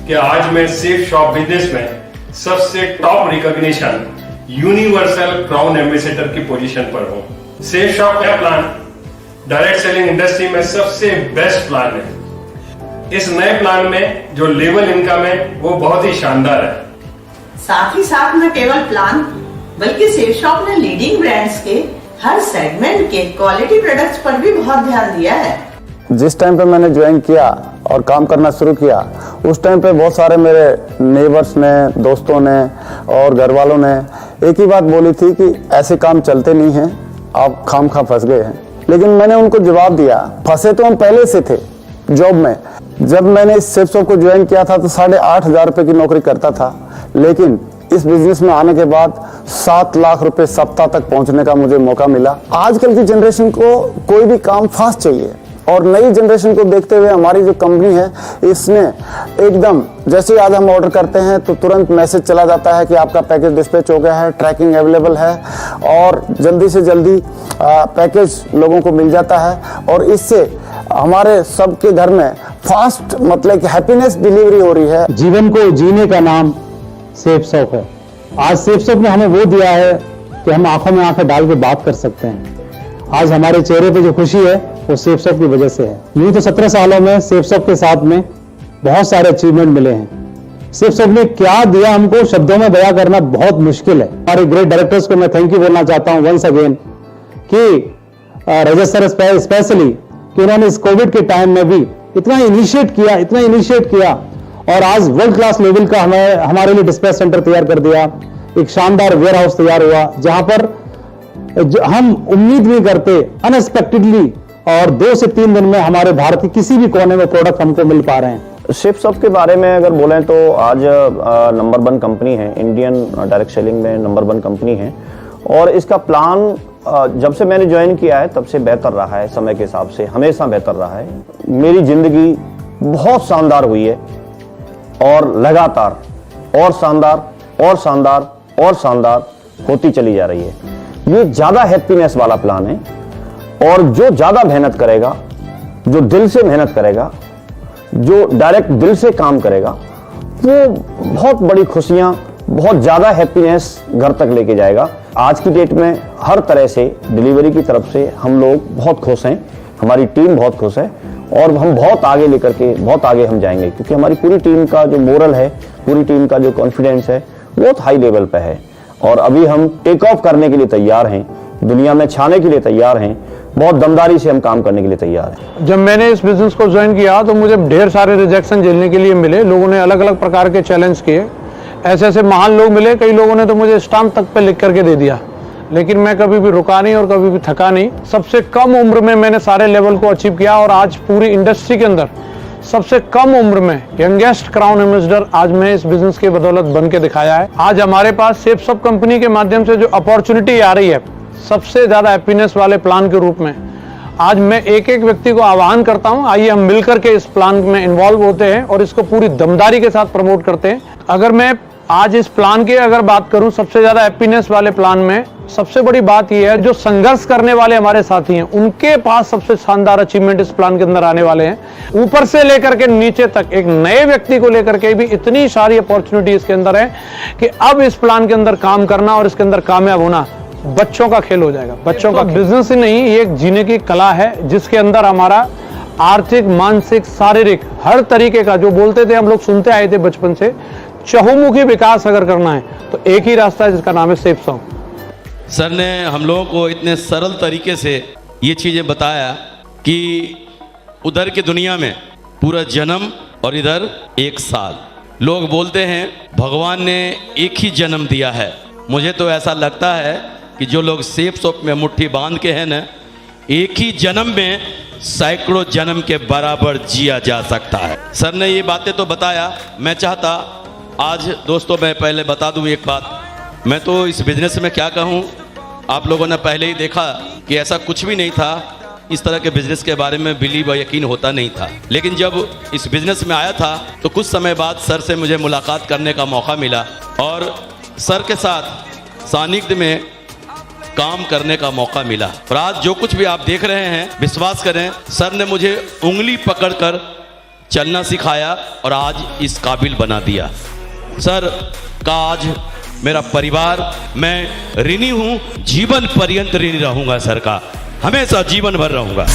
कि आज मैं सेफ शॉप बिजनेस में सबसे top recognition universal crown ambassador की पोजीशन पर हूं। सेफ शॉप का प्लान डायरेक्ट सेलिंग इंडस्ट्री में सबसे बेस्ट प्लान है। इस नए प्लान में जो लेवल इनकम है वो बहुत ही शानदार है। साथ ही साथ न केवल प्लान बल्कि सेफ शॉप ने लीडिंग ब्रांड्स के हर सेगमेंट के क्वालिटी प्रोडक्ट्स पर भी बहुत ध्यान दिया है। जिस टाइम पे मैंने ज्वाइन किया और काम करना शुरू किया, उस टाइम पे बहुत सारे मेरे नेबर्स ने, दोस्तों ने और घर वालों ने एक ही बात बोली थी कि ऐसे काम चलते नहीं हैं, आप खामखा फंस गए हैं। लेकिन मैंने उनको जवाब दिया, फंसे तो हम पहले से थे जॉब में। जब मैंने इस सेफ शॉप को ज्वाइन किया था तो 8,500 रुपए की नौकरी करता था, लेकिन इस बिजनेस में आने के बाद 7 लाख रुपए सप्ताह तक पहुंचने का मुझे मौका मिला। आजकल की जनरेशन को कोई भी काम फास्ट चाहिए और नई जनरेशन को देखते हुए हमारी जो कंपनी है, इसने एकदम जैसे आज हम ऑर्डर करते हैं तो तुरंत मैसेज चला जाता है कि आपका पैकेज डिस्पैच हो गया है, ट्रैकिंग अवेलेबल है और जल्दी से जल्दी पैकेज लोगों को मिल जाता है। और इससे हमारे सबके घर में फास्ट मतलब कि हैप्पीनेस डिलीवरी हो रही है। जीवन को जीने का नाम सेफ शॉप है। आज सेफ शॉप ने हमें वो दिया है कि हम आंखों में आंखें डाल के बात कर सकते हैं। आज हमारे चेहरे पे जो खुशी है वो सेफ शॉप की वजह से है। यूं तो 17 सालों में सेफ शॉप के साथ में बहुत सारे अचीवमेंट मिले हैं। सेफ शॉप ने क्या दिया हमको शब्दों में बयां करना बहुत मुश्किल है। हमारे ग्रेट डायरेक्टर्स को मैं थैंक यू बोलना चाहता हूं वंस अगेन कि रजत सर स्पेशली कि उन्होंने इस कोविड के टाइम में भी इतना इनिशिएट किया और आज वर्ल्ड क्लास लेवल का हमारे लिए डिस्पैच सेंटर तैयार कर दिया। एक शानदार वेयर हाउस तैयार हुआ जहां पर हम उम्मीद नहीं करते, अनएक्सपेक्टेडली और 2 से 3 दिन में हमारे भारत के किसी भी कोने में प्रोडक्ट हमको मिल पा रहे हैं। सेफ शॉप के बारे में अगर बोलें तो आज नंबर 1 कंपनी है, इंडियन डायरेक्ट सेलिंग में नंबर 1 कंपनी है और इसका प्लान जब से मैंने ज्वाइन किया है तब से बेहतर रहा है। समय के हिसाब से हमेशा बेहतर रहा है। मेरी जिंदगी बहुत शानदार हुई है और लगातार और शानदार होती चली जा रही है। ये ज्यादा हैप्पीनेस वाला प्लान है और जो ज्यादा मेहनत करेगा, जो दिल से मेहनत करेगा, जो डायरेक्ट दिल से काम करेगा, वो बहुत बड़ी खुशियां, बहुत ज्यादा हैप्पीनेस घर तक लेके जाएगा। आज की डेट में हर तरह से डिलीवरी की तरफ से हम लोग बहुत खुश हैं, हमारी टीम बहुत खुश है और हम बहुत आगे लेकर के बहुत आगे हम जाएंगे क्योंकि हमारी पूरी टीम का जो मोरल है, पूरी टीम का जो कॉन्फिडेंस है बहुत हाई लेवल पे है और अभी हम टेक ऑफ करने के लिए तैयार हैं, दुनिया में छाने के लिए तैयार हैं, बहुत दमदारी से हम काम करने के लिए तैयार हैं। जब मैंने इस बिजनेस को ज्वाइन किया तो मुझे ढेर सारे रिजेक्शन झेलने के लिए मिले। लोगों ने अलग अलग प्रकार के चैलेंज किए, ऐसे महान लोग मिले, कई लोगों ने तो मुझे स्टाम्प तक पे लिख करके दे दिया, लेकिन मैं कभी भी रुका नहीं और कभी भी थका नहीं। सबसे कम उम्र में मैंने सारे लेवल को अचीव किया और आज पूरी इंडस्ट्री के अंदर सबसे कम उम्र में यंगेस्ट क्राउन एम्बेसडर आज मैं इस बिजनेस की बदौलत बन के दिखाया है। आज हमारे पास सेफ शॉप कंपनी के माध्यम से जो अपॉर्चुनिटी आ रही है सबसे ज्यादा हैप्पीनेस वाले प्लान के रूप में, आज मैं एक एक व्यक्ति को आह्वान करता हूं, आइए हम मिलकर के इस प्लान में इन्वॉल्व होते हैं और इसको पूरी दमदारी के साथ प्रमोट करते हैं। अगर मैं आज इस प्लान की अगर बात करूं, सबसे ज्यादा हैप्पीनेस वाले प्लान में सबसे बड़ी बात यह है जो संघर्ष करने वाले हमारे साथी हैं उनके पास सबसे शानदार अचीवमेंट इस प्लान के अंदर आने वाले हैं। ऊपर से लेकर के नीचे तक एक नए व्यक्ति को लेकर के भी इतनी सारी अपॉर्चुनिटी इसके अंदर है कि अब इस प्लान के अंदर काम करना और इसके अंदर कामयाब होना बच्चों का खेल हो जाएगा। बच्चों का बिजनेस ही नहीं, ये एक जीने की कला है जिसके अंदर हमारा आर्थिक, मानसिक, शारीरिक हर तरीके का जो बोलते थे हम लोग सुनते आए थे बचपन से, चहुमुखी विकास अगर करना है तो एक ही रास्ता है जिसका नाम है सेफ शॉप। सर ने हम लोगों को इतने सरल तरीके से ये चीज़ें बताया कि उधर की दुनिया में पूरा जन्म और इधर 1 साल। लोग बोलते हैं भगवान ने एक ही जन्म दिया है। मुझे तो ऐसा लगता है कि जो लोग सेफ शॉप में मुट्ठी बांध के हैं ना, एक ही जन्म में सैकड़ों जन्म के बराबर जिया जा सकता है। सर ने ये बातें तो बताया, मैं चाहता आज दोस्तों मैं पहले बता दूं एक बात, मैं तो इस बिजनेस में क्या कहूं, आप लोगों ने पहले ही देखा कि ऐसा कुछ भी नहीं था, इस तरह के बिजनेस के बारे में बिलीव और यकीन होता नहीं था। लेकिन जब इस बिजनेस में आया था तो कुछ समय बाद सर से मुझे मुलाकात करने का मौका मिला और सर के साथ सानिध्य में काम करने का मौका मिला। और आज जो कुछ भी आप देख रहे हैं, विश्वास करें सर ने मुझे उंगली पकड़कर चलना सिखाया और आज इस काबिल बना दिया। सर का आज मेरा परिवार, मैं ऋणी हूं, जीवन पर्यंत ऋणी रहूंगा सर का, हमेशा जीवन भर रहूंगा।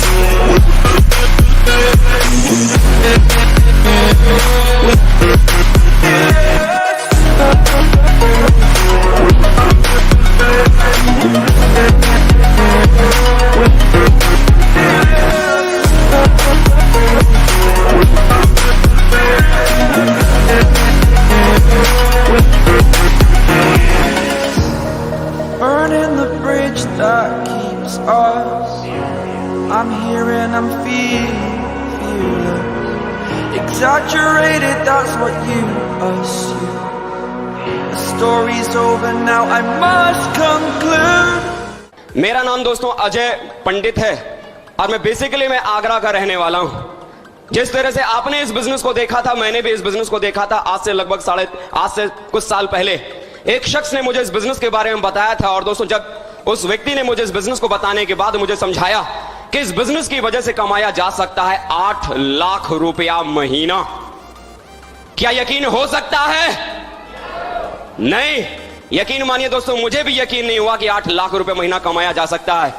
exaggerated, that's what you assume. The story's over now, I must conclude. मेरा नाम दोस्तों अजय पंडित है और मैं आगरा का रहने वाला हूं। जिस तरह से आपने इस बिजनेस को देखा था, मैंने भी इस बिजनेस को देखा था। आज से कुछ साल पहले एक शख्स ने मुझे इस बिजनेस के बारे में बताया था, और दोस्तों जब उस व्यक्ति ने मुझे इस बिजनेस को बताने के बाद मुझे समझाया कि इस बिजनेस की वजह से कमाया जा सकता है 8 लाख रुपया महीना। क्या यकीन हो सकता है? नहीं, यकीन मानिए दोस्तों, मुझे भी यकीन नहीं हुआ कि 8 लाख रुपए महीना कमाया जा सकता है,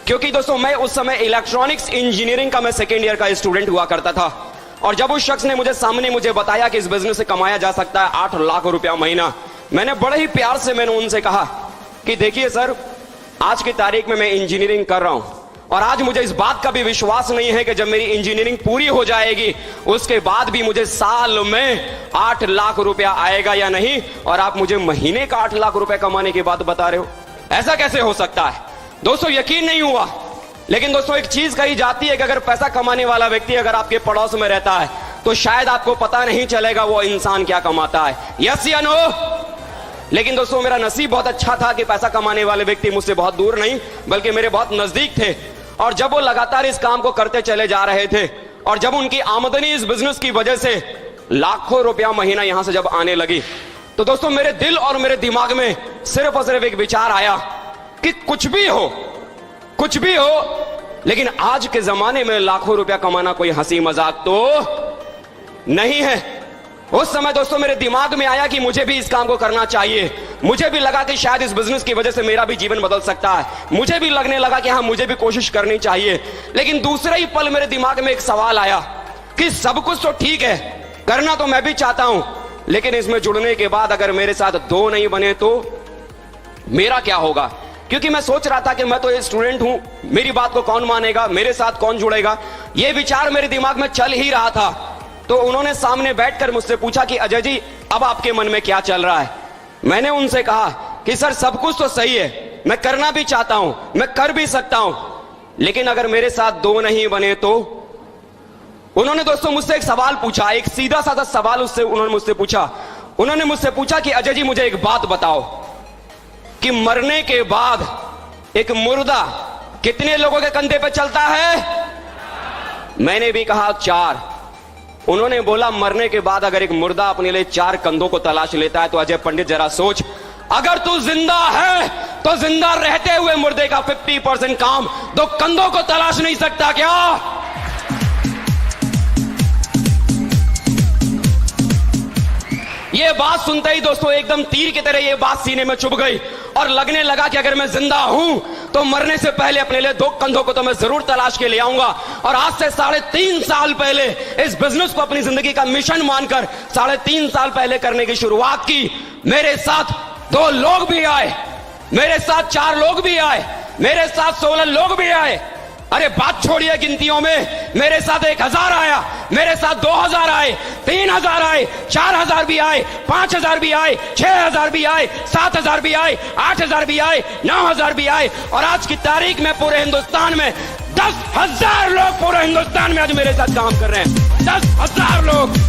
क्योंकि दोस्तों मैं उस समय इलेक्ट्रॉनिक्स इंजीनियरिंग का मैं सेकेंड ईयर का स्टूडेंट हुआ करता था। और जब उस शख्स ने मुझे बताया कि इस बिजनेस से कमाया जा सकता है 8 लाख रुपया महीना, मैंने बड़े ही प्यार से उनसे कहा कि देखिए सर, आज की तारीख में मैं इंजीनियरिंग कर रहा हूं और आज मुझे इस बात का भी विश्वास नहीं है कि जब मेरी इंजीनियरिंग पूरी हो जाएगी उसके बाद भी मुझे साल में 8 लाख रुपया आएगा या नहीं, और आप मुझे महीने का 8 लाख रुपया कमाने की बात बता रहे हो। ऐसा कैसे हो सकता है? दोस्तों यकीन नहीं हुआ। लेकिन दोस्तों एक चीज कही जाती है कि अगर पैसा कमाने वाला व्यक्ति अगर आपके पड़ोस में रहता है तो शायद आपको पता नहीं चलेगा वो इंसान क्या कमाता है। यस या नो? लेकिन दोस्तों मेरा नसीब बहुत अच्छा था कि पैसा कमाने वाले व्यक्ति मुझसे बहुत दूर नहीं बल्कि मेरे बहुत नजदीक थे, और जब वो लगातार इस काम को करते चले जा रहे थे और जब उनकी आमदनी इस बिजनेस की वजह से लाखों रुपया महीना यहां से जब आने लगी, तो दोस्तों मेरे दिल और मेरे दिमाग में सिर्फ और सिर्फ एक विचार आया कि कुछ भी हो, लेकिन आज के जमाने में लाखों रुपया कमाना कोई हंसी मजाक तो नहीं है। उस समय दोस्तों मेरे दिमाग में आया कि मुझे भी इस काम को करना चाहिए। मुझे भी लगा कि शायद इस बिजनेस की वजह से मेरा भी जीवन बदल सकता है। मुझे भी लगने लगा कि हाँ, मुझे भी कोशिश करनी चाहिए। लेकिन दूसरे ही पल मेरे दिमाग में एक सवाल आया कि सब कुछ तो ठीक है, करना तो मैं भी चाहता हूं, लेकिन इसमें जुड़ने के बाद अगर मेरे साथ 2 नहीं बने तो मेरा क्या होगा? क्योंकि मैं सोच रहा था कि मैं तो एक स्टूडेंट हूं, मेरी बात को कौन मानेगा, मेरे साथ कौन जुड़ेगा, यह विचार मेरे दिमाग में चल ही रहा था। तो उन्होंने सामने बैठकर मुझसे पूछा कि अजय जी, अब आपके मन में क्या चल रहा है? मैंने उनसे कहा कि सर सब कुछ तो सही है, मैं करना भी चाहता हूं, मैं कर भी सकता हूं, लेकिन अगर मेरे साथ 2 नहीं बने तो? उन्होंने दोस्तों मुझसे एक सवाल पूछा, एक सीधा साधा सवाल उन्होंने मुझसे पूछा कि अजय जी मुझे एक बात बताओ कि मरने के बाद एक मुर्दा कितने लोगों के कंधे पे चलता है? मैंने भी कहा 4। उन्होंने बोला मरने के बाद अगर एक मुर्दा अपने लिए 4 कंधों को तलाश लेता है तो अजय पंडित जरा सोच, अगर तू जिंदा है तो जिंदा रहते हुए मुर्दे का 50% काम 2 कंधों को तलाश नहीं सकता क्या? ये बात सुनते ही दोस्तों एकदम तीर की तरह ये बात सीने में चुभ गई और लगने लगा कि अगर मैं जिंदा हूं तो मरने से पहले अपने लिए 2 कंधों को तो मैं जरूर तलाश के ले आऊंगा। और आज से 3.5 साल पहले इस बिजनेस को अपनी जिंदगी का मिशन मानकर 3.5 साल पहले करने की शुरुआत की। मेरे साथ 2 लोग भी आए, मेरे साथ 4 लोग भी आए, मेरे साथ 16 लोग भी आए। अरे बात छोड़िए गिनतियों में, मेरे साथ 1000 आया, मेरे साथ 2000 आए, 3000 आए, 4000 भी आए, 5000 भी आए, 6000 भी आए, 7000 भी आए, 8000 भी आए, 9000 भी आए, और आज की तारीख में पूरे हिंदुस्तान में 10,000 लोग पूरे हिंदुस्तान में आज मेरे साथ काम कर रहे हैं। 10,000 लोग।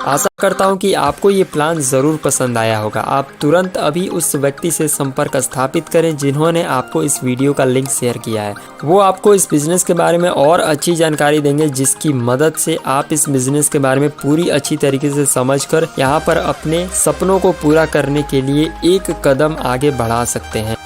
आशा करता हूं कि आपको ये प्लान ज़रूर पसंद आया होगा। आप तुरंत अभी उस व्यक्ति से संपर्क स्थापित करें जिन्होंने आपको इस वीडियो का लिंक शेयर किया है। वो आपको इस बिज़नेस के बारे में और अच्छी जानकारी देंगे, जिसकी मदद से आप इस बिज़नेस के बारे में पूरी अच्छी तरीके से समझकर यहाँ पर अपने सपनों को पूरा करने के लिए एक कदम आगे बढ़ा सकते हैं।